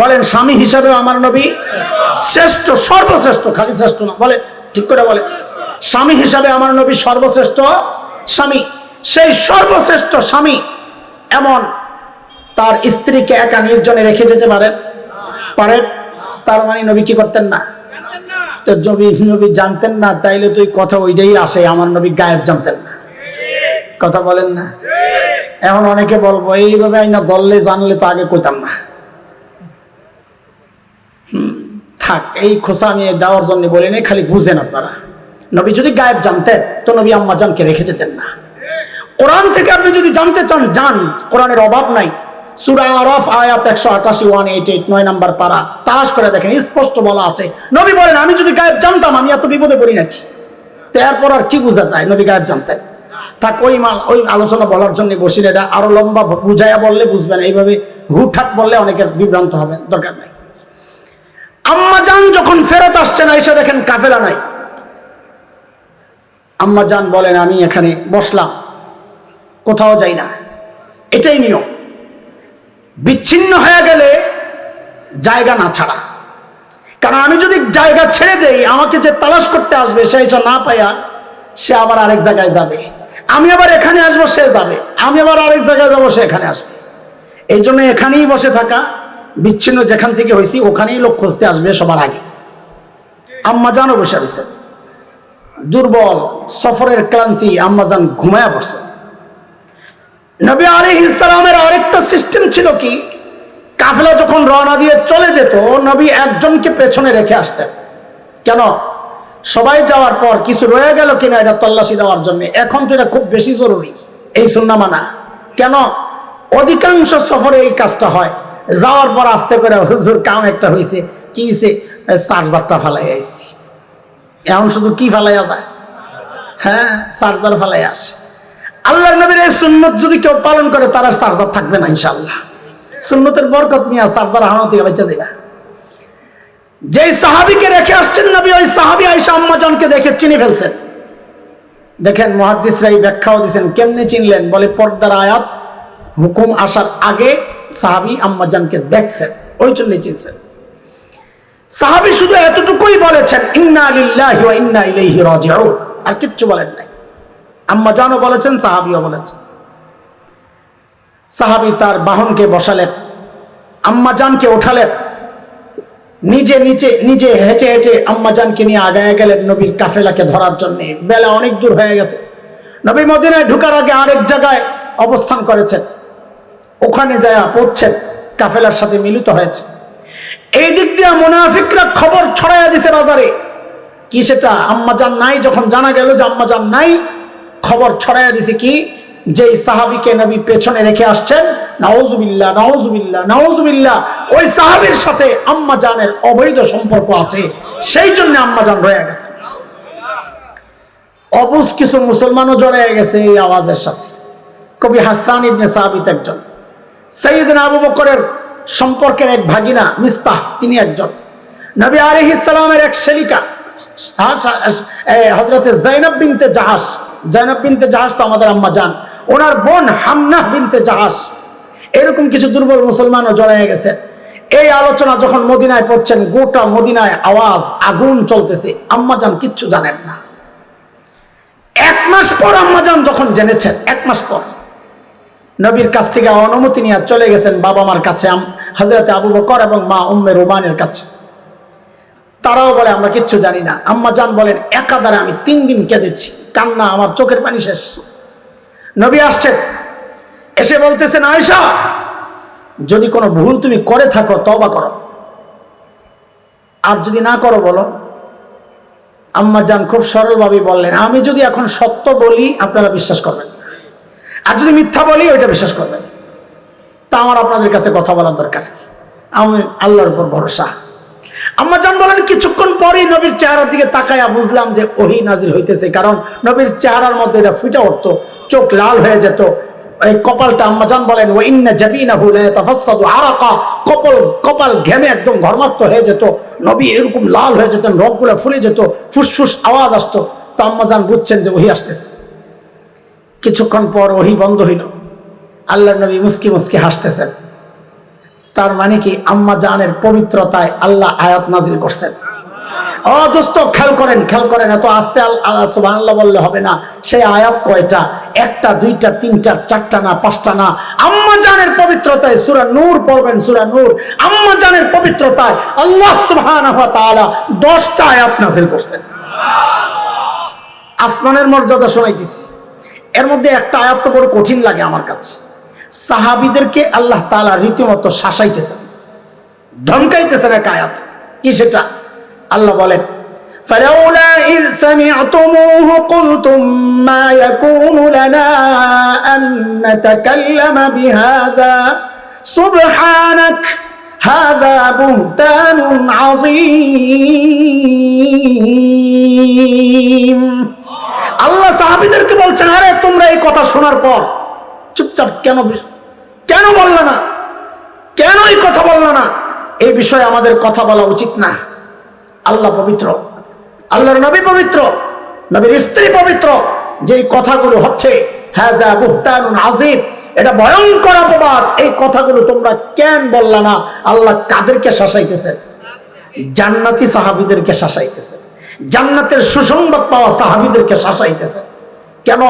বলেন স্বামী হিসাবেও আমার নবী শ্রেষ্ঠ, সর্বশ্রেষ্ঠ, খালি শ্রেষ্ঠ না, বলে ঠিক করে বলে। স্বামী হিসাবে আমার নবী সর্বশ্রেষ্ঠ স্বামী। সেই সর্বশ্রেষ্ঠ স্বামী এমন তার স্ত্রীকে একা নির্জনে রেখে যেতে পারেন? তার মানে নবী কি করতেন না? তো নবী জানতেন না, তাইলে তো কথা ওইটাই আসে, আমার নবী গায়েব জানতেন না। কথা বলেন না? এখন অনেকে বলবো এইভাবে আইনা দললে জানলে তো আগে কইতাম না। থাক, এই খোসা আমি দেওয়ার জন্য বলি নাই, খালি বুঝেন আপনারা। নবী যদি গায়েব জানতেন তো নবী আম্মাজানকে রেখে যেতেন না। কোরআন থেকে আপনি যদি জানতে চান যান, কোরআনের অভাব নাই। সূরা আরাফ আয়াত 188, 188, 9 নম্বর পারা তালাশ করে দেখেন, স্পষ্ট বলা আছে। নবী বলেন আমি যদি গায়েব জানতাম আমি এত বিপদে পড়ি নাকি? তারপর আর কি বোঝা যায় নবী গায়েব জানতেন? থাক, ওই আলোচনা বলার জন্য বসি না। এটা আরো লম্বা বুঝাইয়া বললে বুঝবেন, এইভাবে হুটহাট বললে অনেকের বিভ্রান্ত হবে, দরকার নাই। আম্মাজান যখন ফেরত আসছেন, এসে দেখেন কাফেলা নাই। আম্মাজান বলেন আমি এখানে বসলাম, কোথাও যাই না। এটাই নিয়ম, বিচ্ছিন্ন হয়ে গেলে জায়গা না ছাড়া। কারণ আমি যদি জায়গা ছেড়ে দেই, আমাকে যে তালাশ করতে আসবে সে এসে না পাইয়া সে আবার আরেক জায়গায় যাবে। আমি আবার এখানে আসবো, সে যাবে। আমি আবার আরেক জায়গায় যাবো, সে এখানে আসবে। এই জন্য এখানেই বসে থাকা, বিচ্ছিন্ন যেখান থেকে হয়েছি ওখানেই লোক খুঁজতে আসবে সবার আগে। আম্মাজানও বসে রয়েছে, দুর্বল, সফরের ক্লান্তি, আম্মাজান ঘুমায়া পড়ছে। নবী আলাইহিস সালামের আরেকটা সিস্টেম ছিল কি, কাফেলা যখন রওনা দিয়ে চলে যেত, নবী একজনকে পেছনে রেখে আসতেন। কেন? সবাই যাওয়ার পর কিছু রয়ে গেল কিনা এটা তল্লাশি দেওয়ার জন্য। এখন তো এটা খুব বেশি জরুরি, এই সুন্নাহ মানা। কেন? অধিকাংশ সফরে এই কাজটা হয়। যাওয়ার পর আস্তে করে হুজুর কাম একটা হয়েছে, কি হয়েছে? চার্জারটা ফালাই আইছি। এখন শুধু কি ফালাইয়া যায়? হ্যাঁ, চার্জার ফালাই আসে। আল্লাহর নবীর এই সুন্নত যদি কেউ পালন করে, তার আর চার্জার থাকবে না ইনশাআল্লাহ। সুন্নতের বরকত নিয়ে চার্জার হারানো থেকে বেঁচে যাবে। যেই সাহাবীকে রেখে আসছেন নবী, ওই সাহাবী আয়েশা আম্মাজানকে দেখে চিনে ফেলছেন। দেখেন মুহাদ্দিসরা এই ব্যাখ্যাও দিয়েছেন, কেমনে চিনলেন? বলে পর্দার আয়াত হুকুম আসার আগে সাহাবী আম্মাজানকে দেখছেন, ওই জন্যই চিনছেন। সাহাবী শুধু এতটুকুই বলেছেন, ইন্না লিল্লাহি ওয়া ইন্না ইলাইহি রাজিউন, আর কিচ্ছু বলেন নাই। আম্মাজানও বলেছেন, সাহাবীও বলেছেন। সাহাবী তার বাহনকে বসালেন, আম্মাজানকে ওঠালেন, নিজে হেঁটে হেঁটে আম্মাজানকে নিয়ে আগায় গেলেন নবীর কাফেলাকে ধরার জন্য। বেলা অনেক দূর হয়ে গেছে। নবী মদিনায় ঢুকার আগে আরেক জায়গায় অবস্থান করেছেন, ওখানে যায় পড়ছেন, কাফেলার সাথে মিলিত হয়েছে। এই দিক দিয়ে মুনাফিকরা খবর ছড়াইয়া দিছে বাজারে। কি সেটা? আম্মাজান নাই। যখন জানা গেল যে আম্মাজান নাই, খবর ছড়াইয়া দিছে কি, যে সাহাবীকে নবী পেছনে রেখে আসছেন, নাউজুবিল্লাহ নাউজুবিল্লাহ নাউজুবিল্লাহ, ওই সাহাবীর সাথে আম্মাজানের অবৈধ সম্পর্ক আছে, সেই জন্য আম্মাজান রয়ে গেছে। অবুঝ কিছু মুসলমানও জড়িয়ে গেছে এই আওয়াজের সাথে। কবি হাসান ইবনে সাবিত একজন, সাইয়েদনা আবু বকরের সম্পর্কের এক ভাগিনা মিস্তাহ, তিনি একজন, নবী আলাইহিস সালামের এক সেলিকা হযরতে যায়েনব বিনতে জাহাশ, যায়েনব বিনতে জাহাশ তো আমাদের আম্মা জান, ওনার বোন হামনাহ বিনতে জাহাশ, এরকম কিছু দুর্বল মুসলমানও জড়িয়ে গেছে। এই আলোচনা যখন মদিনায় পড়ছেন, গোটা মদিনায় আওয়াজ, আগুন চলতেছে, আম্মা জান কিচ্ছু জানেন না। 1 মাস পর আম্মাজান যখন জেনেছেন, 1 মাস পর নবীর কাছ থেকে অনুমতি নিয়ে চলে গেছেন বাবা মার কাছে, হযরতে আবু বকর এবং মা উম্মে রুমানের কাছে। তারাও বলে আমরা কিচ্ছু জানি না। আম্মাজান বলেন একাধারে আমি 3 দিন কেঁদেছি, কান্না, আমার চোখের পানি শেষ। নবী আসছেন, এসে বলতেছেন আয়েশা, যদি কোনো ভুল তুমি করে থাকো তওবা করো, আর যদি না করো বলো। আম্মাজান খুব সরলভাবে বললেন, আমি যদি এখন সত্য বলি আপনারা বিশ্বাস করবেন, আর যদি মিথ্যা বলি ওইটা বিশ্বাস করবেন। তা আমার আপনাদের কাছে কথা বলার দরকার, আমি আল্লাহর উপর ভরসা। আম্মাজান বলেন কিছুক্ষণ পরেই নবীর চেহারার দিকে তাকায়া বুঝলাম যে ওহী নাজিল হইতেছে, কারণ নবীর চেহারার মধ্যে এটা ফুটে উঠতো, চোখ লাল হয়ে যেত, এই কপালটা, আম্মাজান বলেন ওয়া ইন্না জাবিনাহু লা ইয়াতাফাসসাদু আরাকা, কপাল ঘেমে একদম ঘর্মাক্ত হয়ে যেত, নবী এরকম লাল হয়ে যেতেন, রগগুলো ফুলে যেত, ফুসফুস আওয়াজ আসতো। তো আম্মাজান বুঝছেন যে ওহী আসতেছে। কিছুক্ষণ পর ওহী বন্ধ হইল, আল্লাহর নবী মুস্কি মুস্কি হাসতেছেন। তার মানে কি আম্মাজানের পবিত্রতায় আল্লাহ আয়াত নাজিল করছেন। ও দোস্ত, খেয়াল করেন, এত আস্তে সুবহানাল্লাহ বললে হবে না। সেই আয়াত কয়টা? 1টা 2টা 3টা 4টা না 5টা না। আম্মাজানের পবিত্রতায় সূরা নূর পড়বেন, সূরা নূর, আম্মাজানের পবিত্রতায় আল্লাহ সুবহানাহু ওয়া তাআলা 10টা আয়াত নাজিল করছেন। আসমানের মর্যাদা শোনাইতেছি, এর মধ্যে একটা আয়াত তো বড় কঠিন লাগে আমার কাছে। সাহাবীদেরকে আল্লাহ তাআলা রীতিমতো শাসাইতেছেন, ধমকাইতেছেন এক আয়াত। কি সেটা? আল্লাহ বলেন ফালাউলা ইয সামি'তুমুহু কুলতুম মা ইয়াকুনু লানা আন নাতাকাল্লামা বিহাযা সুবহানাক হাযা বুহতানুন আযীম। আল্লাহ সাহাবীদেরকে বলছেন, আরে তোমরা এই কথা শোনার পর চুপচাপ কেন বললা না? কেন এই কথা বললা না? এই বিষয়ে আমাদের কথা বলা উচিত না। আল্লাহ পবিত্র, আল্লাহর নবী পবিত্র, নবীর স্ত্রী পবিত্র। যেই কথাগুলো হচ্ছে হাযা বুহতানুন আযীম, এটা ভয়ঙ্কর অপবাদ। এই কথাগুলো তোমরা কেন বললা না? আল্লাহ কাদেরকে শাসাইতেছেন? জান্নাতি সাহাবীদেরকে শাসাইতেছেন, জান্নাতের সুসংবাদ পাওয়া সাহাবীদেরকে শাসাইতেছেন। কেন?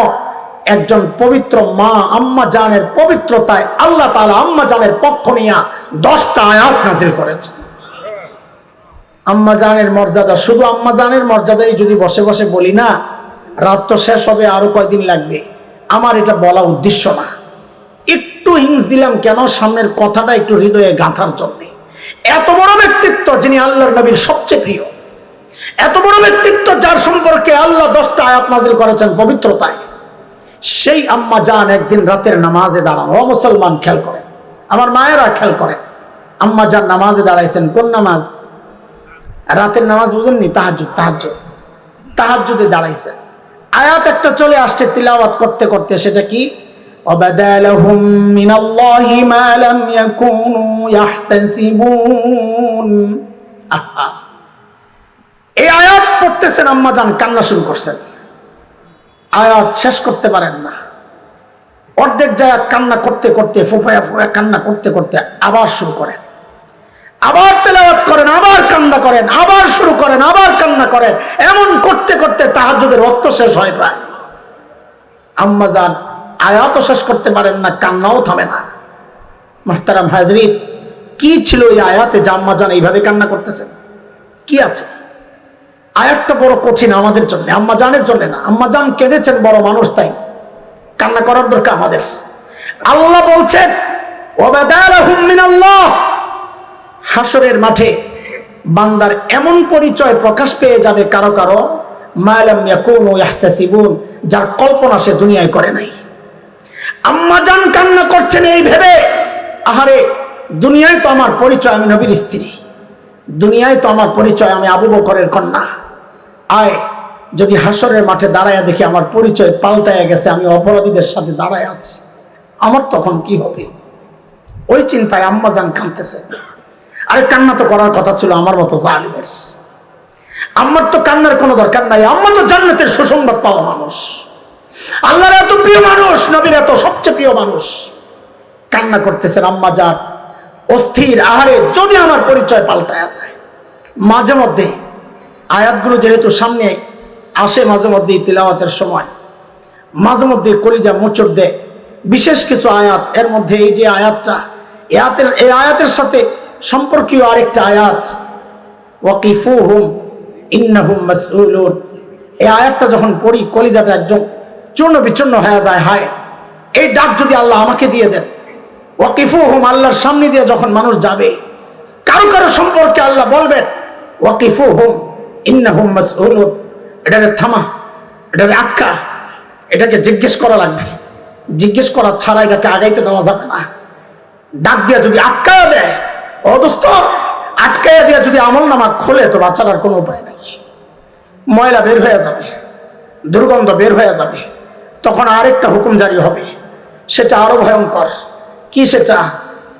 একজন পবিত্র মা আম্মা জানের পবিত্রতায় আল্লাহ তাআলা আম্মা জানের পক্ষ নিয়ে 10টা আয়াত নাযিল করেছে। আম্মা জানের মর্যাদা, শুধু আম্মা জানের মর্যাদাই যদি বসে বসে বলি না, রাত তো শেষ হবে, আরো কয়দিন লাগবে। আমার এটা বলা উদ্দেশ্য না, একটু হিংস দিলাম কেন, সামনের কথাটা একটু হৃদয়ে গাঁথার জন্য। এত বড় ব্যক্তিত্ব যিনি আল্লাহর নবীর সবচেয়ে প্রিয়, এত বড় ব্যক্তিত্ব যার সম্পর্কে আল্লাহ 10টা আয়াত নাযিল করেছেন পবিত্রতায়, সেই আম্মা জান একদিন রাতের নামাজে দাঁড়ানো। ও মুসলমান, খেয়াল করেন, আমার মায়েরা খেয়াল করেন, আম্মা জান নামাজে দাঁড়াইছেন। কোন নামাজ? রাতের নামাজ, বুঝেননি? তাহাজ্জুদে দাঁড়াইছেন। আয়াত একটা চলে আসছে তিলাওয়াত করতে করতে, সেটা কি? ওয়াবাদালাহুম মিনাল্লাহি মা লাম ইয়াকুনু ইয়াহতাসিবুন। এই আয়াত পড়তেছেন, আম্মা জান কান্না শুরু করছেন। আয়াত শেষ করতে পারেন না, অর্ধেক জায়গা কান্না করতে করতে, ফুফায়া ফুফায়া কান্না করতে করতে আবার শুরু করেন, আবার তেলাওয়াত করেন, আবার কান্না করেন, আবার শুরু করেন, আবার কান্না করেন। এমন করতে করতে তাহাজ্জুদের ওয়াক্ত শেষ হয় প্রায়। আম্মা জান আয়াতও শেষ করতে পারেন না, কান্নাও থামে না। মুহতারাম হাজরিন, কি ছিল এই আয়াতে যে আম্মা জান এইভাবে কান্না করতেছেন? কি আছে? আয়াতটা বড় কঠিন আমাদের জন্য, আম্মা জানের জন্য না। আম্মা জান কেঁদেছেন, বড় মানুষ, তাই কান্না করার দরকার আমাদের। আল্লাহ বলছেন ওয়াবাদালাহুম মিনাল্লাহ হাসরের মাঠে বান্দার এমন পরিচয় প্রকাশ পেয়ে যাবে কারো কারো মা লাম ইয়াকুনু ইয়াহতাসিবুন, যার কল্পনা সে দুনিয়ায় করে নাই। আম্মা জান কান্না করছেন এই ভেবে, আহারে দুনিয়ায় তো আমার পরিচয় আমি নবীর স্ত্রী, দুনিয়ায় তো আমার পরিচয় আমি আবু বকরের কন্যা, আয় যদি হাসরের মাঠে দাঁড়ায় দেখি আমার পরিচয় পাল্টায় গেছে, আমি অপরাধীদের সাথে দাঁড়ায় আছি, আমার তখন কি হবে? ওই চিন্তায় আম্মা জান কাঁদতেছে। আরে কান্না তো করার কথা ছিল আমার মতো জালিমের, আম্মার তো কান্নার কোনো দরকার নাই, আম্মা তো জান্নাতের সুসংবাদ পাওয়া মানুষ, আল্লাহর এত প্রিয় মানুষ, নবীর এত সবচেয়ে প্রিয় মানুষ। কান্না করতেছেন আম্মা জান অস্থির, আহারে যদি আমার পরিচয় পাল্টায় যায়। মাঝে মধ্যে আয়াতগুলো যেহেতু সামনে আসে, মাঝে মধ্যে তিলাওয়াতের সময় মাঝে মধ্যে কলিজা মোচড় দেয় বিশেষ কিছু আয়াত। এর মধ্যে এই যে আয়াতটা, এই আয়াতের সাথে সম্পর্কীয় আরেকটা আয়াত ওয়াকিফুহুম ইন্নাহুম মাসউলুন, এই আয়াতটা যখন পড়ি কলিজাটা একদম চূর্ণ বিচূর্ণ হয়ে যায়। হায়, এই ডাক যদি আল্লাহ আমাকে দিয়ে দেন, ওয়াকিফুহুম, আল্লাহর সামনে দিয়ে যখন মানুষ যাবে কারো কারো সম্পর্কে আল্লাহ বলবেন ওয়াকিফুহুম ইন্নাহুম মাসউলুন, এটাকে থামা, এটাকে আটকা, এটাকে জিজ্ঞেস করা লাগবে, জিজ্ঞেস করা ছাড়া এটাকে আগাইতে দেওয়া যাবে না। ডাক দিয়া যদি আটকায়া দেয়, ও দোস্ত আটকায়া দিয়া যদি আমল নামা খোলে তো বাচ্চাটার কোনো উপায় নেই, ময়লা বের হয়ে যাবে, দুর্গন্ধ বের হয়ে যাবে, তখন আরেকটা হুকুম জারি হবে, সেটা আরো ভয়ঙ্কর। কি সেটা?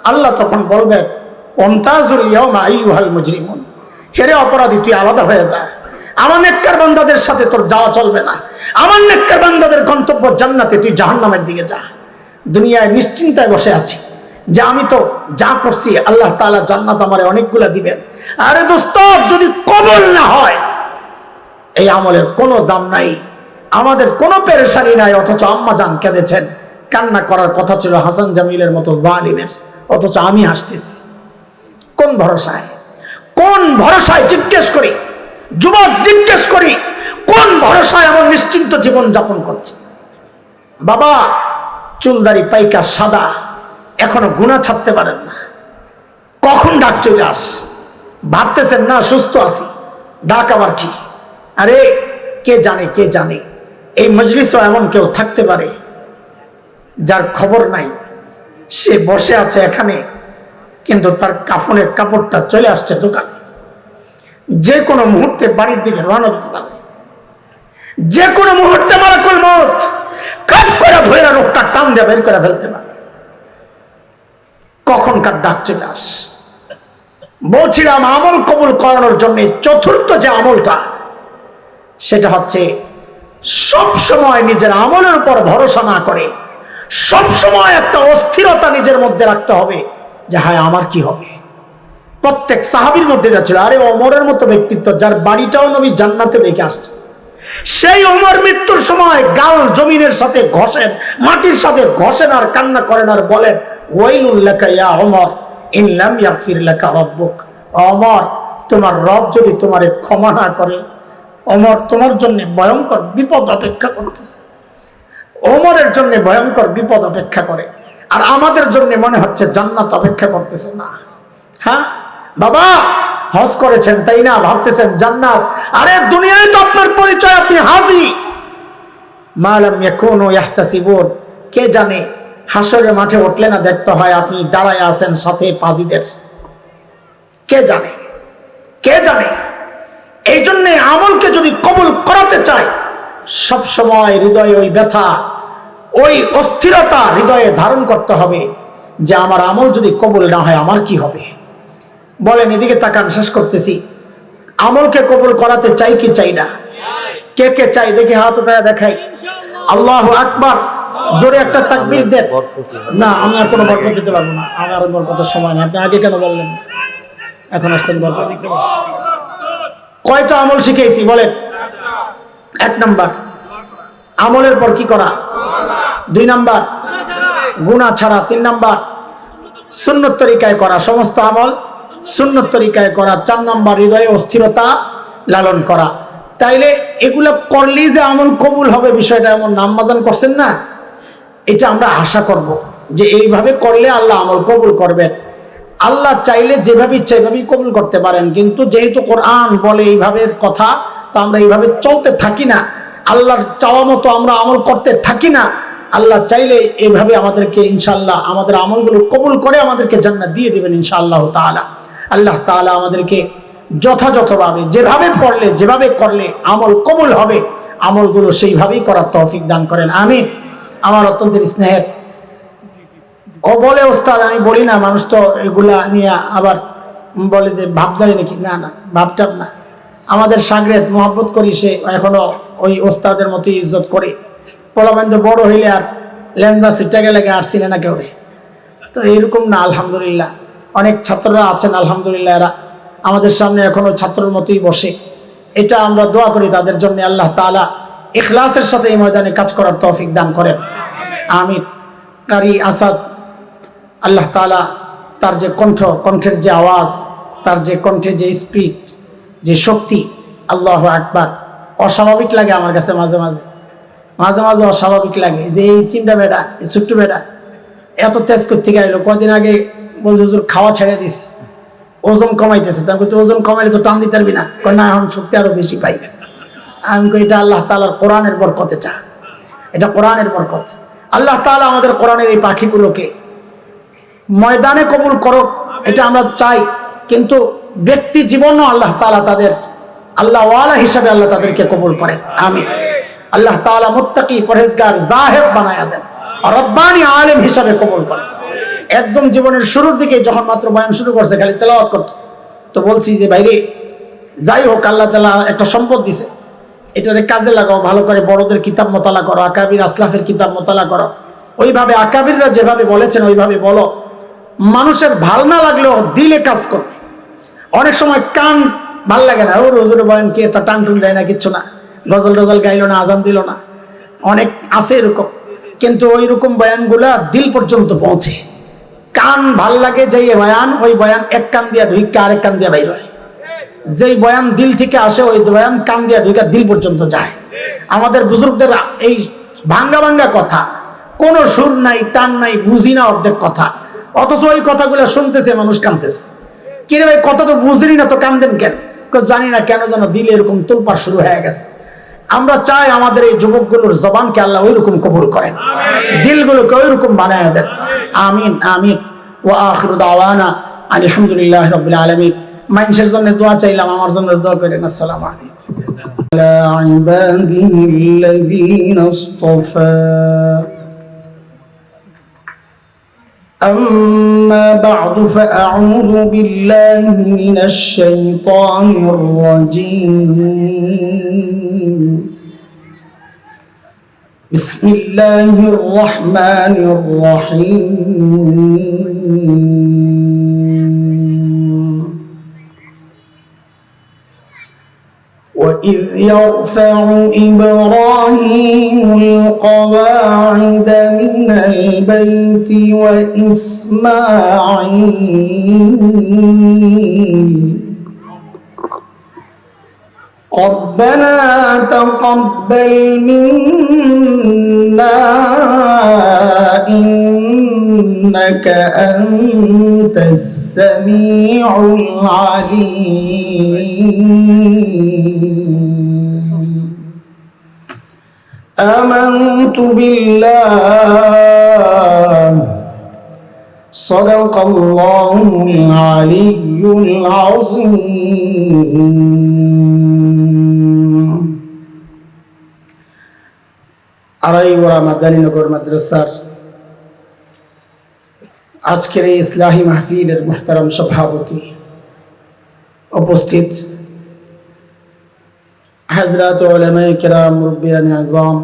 আল্লাহ তখন বলবে ওয়ামতাজুল ইয়াওমা আইয়ুহাল মুজরিমুন, হেরে অপরাধী তুই আলাদা হয়ে যা, আমার নেককার বান্দাদের সাথে তোর যাওয়া চলবে না, আমার নেককার বান্দাদের গন্তব্য জান্নাতে, তুই জাহান্নামের দিকে যা। দুনিয়ায় নিশ্চিন্তায় বসে আছি যে আমি তো যা করছি আল্লাহ তাআলা জান্নাত আমারে অনেকগুলা দিবেন। আরে দোস্ত, যদি কবুল না হয় এই আমলের কোনো দাম নাই, আমাদের কোনো পেরেশানি নাই। অথচ আম্মা জান কেঁদেছেন, কান্না করার কথা ছিল হাসান জামিলের মতো জালিমের, অথচ আমি হাসতেছি। কোন ভরসায়, কোন ভরসায় জিজ্ঞেস করি, যুবক জিজ্ঞেস করি, কোন ভরসায় এমন নিশ্চিন্ত জীবন যাপন করছে? বাবা চুলদারি পাইকা সাদা, এখনো গুনাহ ছাড়তে পারেন না, কখন ডাক চলে আস, ভাবতেছেন না সুস্থ আছি, ডাক আবার কি? আরে কে জানে, কে জানে এই মজলিসও এমন কেউ থাকতে পারে যার খবর নাই, সে বসে আছে এখানে কিন্তু তার কাফনের কাপড়টা চলে আসছে দোকানে, যে কোনো মুহূর্তে বাড়ির দিকে রওনা দিতে পারে, যে কোনো মুহূর্তে মালাকুল মউত কাট করে ধরে রোগটা টান দিয়ে বের করে ফেলতে পারে। কখনকার ডাক চলে আস। বলছিলাম আমল কবুল করানোর জন্য চতুর্থ যে আমলটা, সেটা হচ্ছে সব সময় নিজের আমলের উপর ভরসা না করে সব সময় একটা অস্থিরতা নিজের মধ্যে রাখতে হবে যে হায় আমার কি হবে। প্রত্যেক সাহাবীর মধ্যে এটা ছিল। আরে ওমরের মতো ব্যক্তিত্ব, যার বাড়িটাও নবী জান্নাতে দেখে আসছে, সেই ওমর মৃত্যুর সময় গাল জমিনের সাথে ঘষেন, মাটির সাথে ঘষেন আর কান্না করেন আর বলেন ওয়াইলুল লাকা ইয়া ওমর ইন লাম ইয়াগফির লাকা রাব্বুক, ওমর তোমার রব যদি তোমারে ক্ষমা না করে, ওমর তোমার জন্য ভয়ঙ্কর বিপদ অপেক্ষা করতেছে। ওমরের জন্য ভয়ঙ্কর বিপদ অপেক্ষা করে, আর আমাদের জন্য মনে হচ্ছে জান্নাত অপেক্ষা করতেছে না। হ্যাঁ বাবা, হজ করেছেন তাই না, ভাবতেছেন জান্নাত। আরে দুনিয়ায় তো আপনার পরিচয় আপনি হাজি। মা লাম ইয়াকুনু ইয়াহতাসিবুন, কে জানে হাসরের মাঠে উঠলে না দেখতে হয় আপনি দাঁড়ায় আছেন সাথে পাজিদের। কে জানে, কে জানে। এই জন্য আমলকে যদি কবুল করাতে চায় সব সময় হৃদয়ে ওই ব্যথা, ওই অস্থিরতা হৃদয়ে ধারণ করতে হবে যে আমার আমল যদি কবুল না হয় আমার কি হবে। বলেন, এদিকে তাকান, শেষ করতেছি। আমলকে কবুল করাতে চাই কি চাই না? কে কে চাই দেখি হাত উঠায় দেখাই। আল্লাহু আকবার, জোরে একটা তাকবীর দেন। না আমি আর কোনো বরকত দিতে পারবো না, আমার বরকতের সময় নেই। আপনি আগে কেন বললেন, এখন আসতেন বরকত। কয়টা আমল শিখেছি বলেন? 1 নাম্বার আমলের পর কি করা, 2 নাম্বার গুনাহ ছাড়া, 3 নাম্বার সুন্নত তরিকায় করা, সমস্ত আমল সুন্নত তরিকায় করা, 4 নাম্বার হৃদয়ে অস্থিরতা লালন করা। তাইলে এগুলো করলেই যে আমল কবুল হবে বিষয়টা এমন নামাজান করছেন না, এটা আমরা আশা করব যে এইভাবে করলে আল্লাহ আমল কবুল করবেন। আল্লাহ চাইলে যেভাবে ইচ্ছা এইভাবেই কবুল করতে পারেন, কিন্তু যেহেতু কোরআন বলে এইভাবে কথা, তো আমরা এইভাবে চলতে থাকি না, আল্লাহর চাওয়া মতো আমরা আমল করতে থাকি না। আল্লাহ চাইলে এইভাবে আমাদেরকে ইনশাআল্লাহ আমাদের আমলগুলো কবুল করে আমাদেরকে জান্নাত দিয়ে দিবেন ইনশাআল্লাহ তাআলা। আল্লাহ তাআলা আমাদেরকে যথাযথভাবে যেভাবে পড়লে যেভাবে করলে আমল কবুল হবে, আমলগুলো সেইভাবেই করার তৌফিক দান করেন, আমিন। আমার অত্যন্ত স্নেহের ও বলে ওস্তাদ, আমি বলি না, মানুষ তো এগুলা নিয়ে আবার বলে যে ভাবদাই নাকি, না না ভাবটাব না, আমাদের সাগরেদ মোহাব্বত করি, সে এখনো ওই ওস্তাদের মতো ইজ্জত করে। পোলাবেন তো বড় হইলে আর লেঞ্জা সিটটাকে লেগে আর চিনে না কেউ, তো এইরকম না। আলহামদুলিল্লাহ অনেক ছাত্ররা আছেন, আলহামদুলিল্লাহ এরা আমাদের সামনে এখনো ছাত্রের মতোই বসে। এটা আমরা দোয়া করি তাদের জন্য, আল্লাহ তাআলা ইখলাসের সাথে এই ময়দানে কাজ করার তৌফিক দান করেন, আমিন। কারি আসাদ, আল্লাহ তাআলা তার যে কণ্ঠের যে আওয়াজ, তার যে কণ্ঠে যে স্পিড, যে শক্তি, আল্লাহু আকবার, অস্বাভাবিক লাগে আমার কাছে মাঝে মাঝে অস্বাভাবিক লাগে যে এই চিমটা বেটা, এই ছোট্ট বেটা এত তেজ করতে গেলো। কয়দিন আগে বলছে হুজুর খাওয়া ছেড়ে দিস, ওজন কমাইতেছে। তারপর তো ওজন কমাইলে তো টান দিতে পারবি না, না এখন শক্তি আরো বেশি পাই। আমি কই এটা আল্লাহ তাআলার কোরআনের বরকত, এটা কোরআনের বরকত। আল্লাহ তাআলা আমাদের কোরআনের এই পাখিগুলোকে ময়দানে কবুল করো, এটা আমরা চাই, কিন্তু ব্যক্তি জীবনও আল্লাহ তাআলা তাদের আল্লাহ ওয়ালা হিসাবে আল্লাহ তাদেরকে কবুল করেন, আমিন। আল্লাহ তাআলা মুত্তাকি, পরহেজগার, জাহেদ বানায়া দেন, রব্বানি আলেম হিসাবে কবুল করেন। একদম জীবনের শুরুর দিকে যখন মাত্র বয়ান শুরু করছে, খালি তেলাওয়াত করত, তো বলছি যে ভাইরে যাই হোক, আল্লাহ তাআলা একটা সম্পদ দিছে, এটারে কাজে লাগাও, ভালো করে বড়দের কিতাব মোতালা করো, আকাবির আসলাফের কিতাব মোতালা করো, ওইভাবে আকাবিররা যেভাবে বলেছেন ওইভাবে বলো। মানুষের ভাল না লাগলেও দিলে কাজ করো। অনেক সময় কান ভাল লাগে না, ওর হুজুর বয়ান কি একটা টান টুন দেয় না, কিচ্ছু না, গজল টজল গাইলো না, আজান দিল না, অনেক আছে এরকম, কিন্তু ওই রকম বয়ানগুলা দিল পর্যন্ত পৌঁছে। কান ভাল লাগে যে বয়ান, ওই বয়ান এক কান দিয়া ঢুইকা আরেক কান দিয়া বাইর হয়। যেই বয়ান দিল থেকে আসে ওই বয়ান কান দিয়া ঢুইকা দিল পর্যন্ত যায়। আমাদের বুজুর্গদের এই ভাঙ্গা ভাঙ্গা কথা, কোনো সুর নাই, টান নাই, বুঝি না অর্ধেক কথা, অথচ ওই কথাগুলো শুনতেছে মানুষ কানতেছে। কিরে ভাই কথা তো বুঝলি না, তো কান্দেন কেন? জানি না কেন যেন দিল এরকম তোলপাড় শুরু হয়ে গেছে। আমরা চাই আমাদের এই যুবকগুলোর জবানকে আল্লাহ ওই রকম কবুল করেন, দিলগুলোকে ওই রকম বানায় দেন, আমিন আমিন। ওয়া আখিরু দাওয়ানা আলহামদুলিল্লাহি রাব্বিল আলামিন। মানুষের জন্য দোয়া চাইলাম, আমার জন্য দোয়া করেন। আসসালামু আলাইকুম। আলা ইবাদিহিল্লাযীনা ইসতাফা أما بعد فأعوذ بالله من الشيطان الرجيم. بسم الله الرحمن الرحيم. وإذ يرفع إبراهيم القواعد من البيت وإسماعيل ربنا تقبل منا إنك أنت السميع العليم. آمنت بالله صدق الله العلي العظيم. আড়াইগড়া মাদারীনগর মাদ্রাসার আজকের এই ইসলাহি মাহফিলের মুহতারাম সভাপতি, উপস্থিত হযরত উলামায়ে কেরাম, মুরব্বিয়ানে আযম,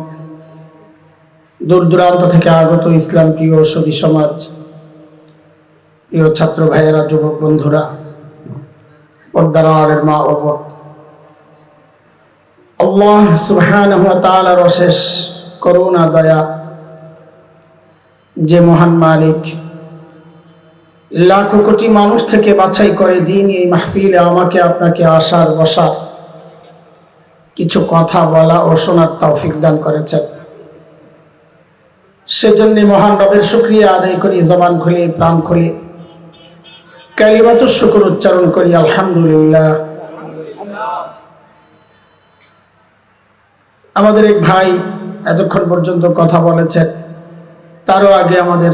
দূর দূরান্ত থেকে আগত ইসলাম প্রিয় সুধী সমাজ, প্রিয় ছাত্র ভাইয়েরা, যুবক বন্ধুরা, পর্দার আড়ের মা ও বোন, আল্লাহ সুবহানাহু ওয়া তাআলার অশেষ করুণা দয়া, যে মহান মালিক লাখো কোটি মানুষ থেকে বাছাই করে দিন এই মাহফিলে আমাকে আপনাকে আসার বসার, কিছু কথা বলা ও শোনার তৌফিক দান করেছেন। সেজন্য মহান রবের শুকরিয়া আদায় করি, জবান খুলে প্রাণ খুলে। কালিমাতুশ শুকর উচ্চারণ করি আলহামদুলিল্লাহ। আমাদের এক ভাই এতক্ষণ পর্যন্ত কথা বলেছেন, তারও আগে আমাদের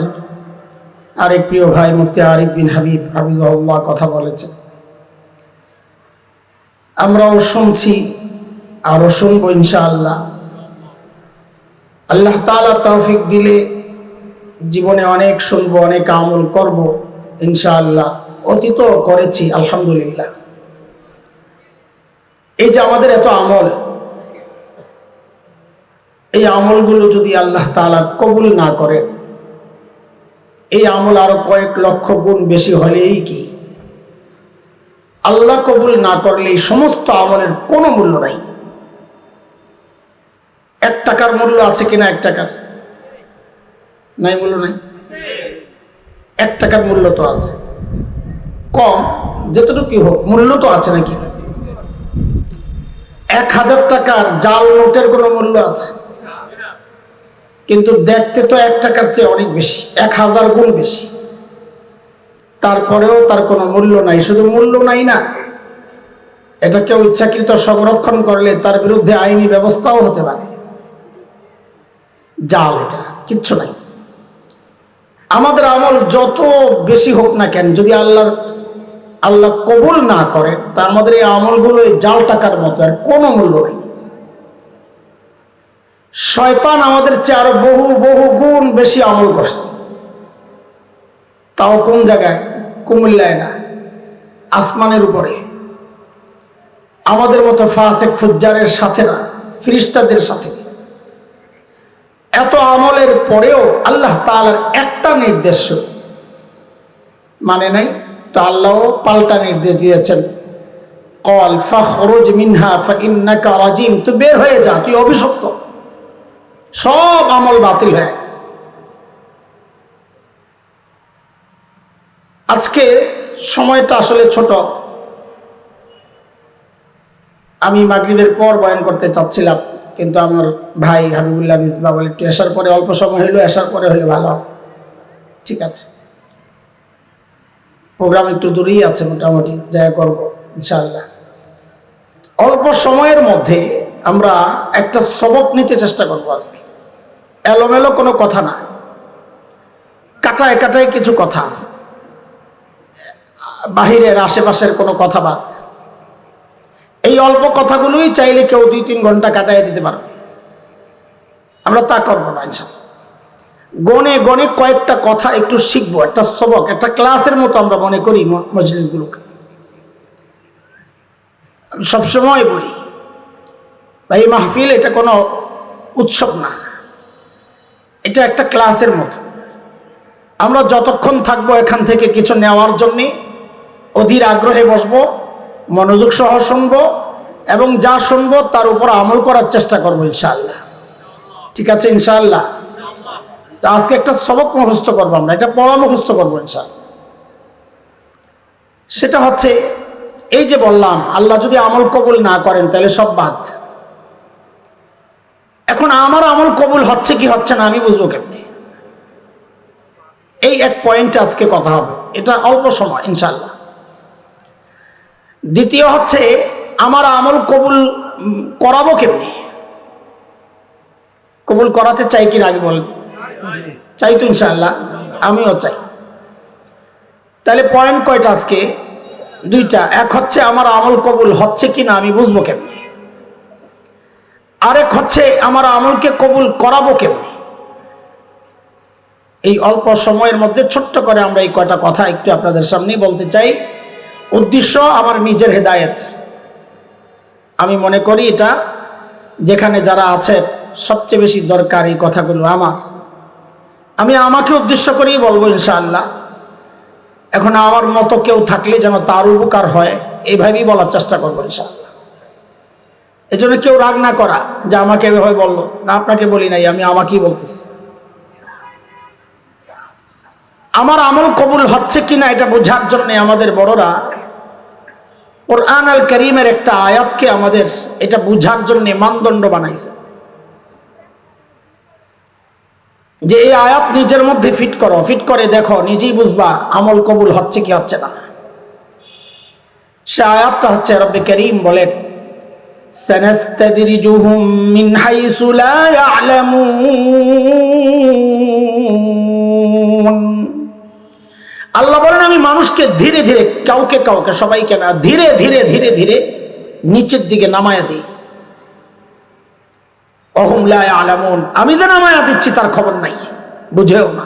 আরেক প্রিয় ভাই মুফতি আরিফ বিন হাবিব হাফিজাহুল্লাহ কথা বলেছেন। আমরাও শুনছি, আরো শুনবো ইনশাআল্লাহ। আল্লাহ তাআলা তৌফিক দিলে জীবনে অনেক শুনবো, অনেক আমল করব ইনশাআল্লাহ। অতীত করেছি আলহামদুলিল্লাহ। এই যে আমাদের এত আমল, এই আমলগুলো যদি আল্লাহ তাআলা কবুল না করে, এই আমল আরো কয়েক লক্ষ গুণ বেশি হলেই কি আল্লাহ কবুল না করলে এই সমস্ত আমলের কোনো মূল্য নাই। 1 টাকার মূল্য আছে কিনা? 1 টাকার নাই, মূল্য নাই। 1 টাকার মূল্য তো আছে, কম যতটুকু হোক মূল্য তো আছে নাকি? 1000 টাকার জাল নোটের কোনো মূল্য আছে? কিন্তু দেখতে তো 1 টাকার চেয়ে অনেক বেশি, 1000 গুণ বেশি। তারপরেও তার কোনো মূল্য নাই। শুধু মূল্য নাই না, এটা কেউ ইচ্ছাকৃত সংরক্ষণ করলে তার বিরুদ্ধে আইনি ব্যবস্থাও হতে পারে। জাল, এটা কিচ্ছু নাই। আমাদের আমল যত বেশি হোক না কেন, যদি আল্লাহ কবুল না করে, তা আমাদের এই আমলগুলো এই জাল টাকার মতো, আর কোনো মূল্য নেই। শয়তান আমাদের চেয়ে আরো বহু বহু গুণ বেশি আমল করছে, তাও কোন জায়গায়? কুমিল্লায় না, আসমানের উপরে। আমাদের মতো ফাসিক ফুজ্জারের সাথে না, ফেরেশতাদের সাথে। এত আমলের পরেও আল্লাহ তাআলার একটা নির্দেশ মানে নাই, তো আল্লাহও পাল্টা নির্দেশ দিয়েছেন। ক্বাল ফাখরুজ মিনহা ফাইন্নাকা রাজিম, তুই বের হয়ে যা, তুই অভিশপ্ত। সব আমল বাতিল হয়ে গেছে। আজকে সময়টা আসলে ছোট, আমি মাগরিবের পর বয়ান করতে চাচ্ছিলাম, কিন্তু আমার ভাই হাবিবুল্লাহ মিসবাহ বলে একটু এসার পরে, অল্প সময় হইলো, এসার পরে হলে ভালো হয়। ঠিক আছে, প্রোগ্রাম একটু দূরেই আছে, মোটামুটি যা করবো ইনশাআল্লাহ। অল্প সময়ের মধ্যে আমরা একটা সবক নিতে চেষ্টা করবো আজকে। এলোমেলো কোনো কথা না, কাটায় কাটায় কিছু কথা, বাহিরের আশেপাশের কোনো কথা বাদ। এই অল্প কথাগুলোই চাইলে কেউ 2-3 ঘন্টা কাটায় দিতে পারবে। আমরা তা করবো না ইনশাআল্লাহ। গনে গনে কয়েকটা কথা একটু শিখবো, একটা সবক, একটা ক্লাসের মতো আমরা মনে করি মজলিসগুলোকে। আমি সবসময় বলি ভাই, মাহফিল এটা কোনো উৎসব না, এটা একটা ক্লাসের মতো। আমরা যতক্ষণ থাকবো এখান থেকে কিছু নেওয়ার জন্যে অধীর আগ্রহে বসবো, মনোযোগ সহ শুনবো, এবং যা শুনবো তার উপর আমল করার চেষ্টা করবো ইনশাআল্লাহ। ঠিক আছে ইনশাআল্লাহ। আজকে একটা সবক মুখস্থ করবো আমরা, এটা পড়া মুখস্থ করবো ইনশাআল্লাহ। সেটা হচ্ছে এই যে বললাম, আল্লাহ যদি আমল কবুল না করেন তাহলে সব বাদ। এখন আমার আমল কবুল হচ্ছে কি হচ্ছে না আমি বুঝবো কেমনি? এই এক পয়েন্টে আজকে কথা হবে, এটা অল্প সময় ইনশাআল্লাহ। দ্বিতীয় হচ্ছে, আমার আমল কবুল করাবো কেমনি? কবুল করাতে চাই কিনা আগে বলেন? চাই তো ইনশাআল্লাহ, আমিও চাই। তাহলে পয়েন্ট কয়টা আজকে? 2টা। এক হচ্ছে আমার আমল কবুল হচ্ছে কিনা আমি বুঝবো কেমনি, আরেক হচ্ছে আমার আমলকে কবুল করাবো কেমনি। এই অল্প সময়ের মধ্যে ছোট্ট করে আমরা এই কয়টা কথা একটু আপনাদের সামনে বলতে চাই। উদ্দেশ্য আমার নিজের হেদায়েত। আমি মনে করি এটা যেখানে যারা আছে সবচেয়ে বেশি দরকার এই কথাগুলো আমার। আমি আমাকে উদ্দেশ্য করেই বলবো ইনশাআল্লাহ। এখন আমার মতো কেউ থাকলে যেন তার উপকার হয়, এইভাবেই বলার চেষ্টা করবো ইনশাআল্লাহ। এই জন্য কেউ রাগ না করা যে আমাকে এভাবে বললো না, আপনাকে বলি নাই, আমি আমাকেই বলতেছি। আমার আমল কবুল হচ্ছে কিনা এটা বোঝার জন্য আমাদের বড়রা কুরআন আল কারীমের একটা আয়াতকে আমাদের এটা বোঝার জন্য মানদণ্ড বানাইছে, যে এই আয়াত নিজের মধ্যে ফিট করো, ফিট করে দেখো, নিজেই বুঝবা আমল কবুল হচ্ছে কি হচ্ছে না। সে আয়াতটা হচ্ছে রব্বে কারীম বলেন, সানাস্তাদরিজুহুম মিন হাইসু লা ইয়ালামুন। আল্লাহ বলেন আমি মানুষকে ধীরে ধীরে, কাউকে কাউকে, সবাইকে না, ধীরে ধীরে ধীরে ধীরে নিচের দিকে নামায়া দিই। অহুম লা ইয়ালামুন, আমি যে নামায়া দিচ্ছি তার খবর নাই, বুঝেও না।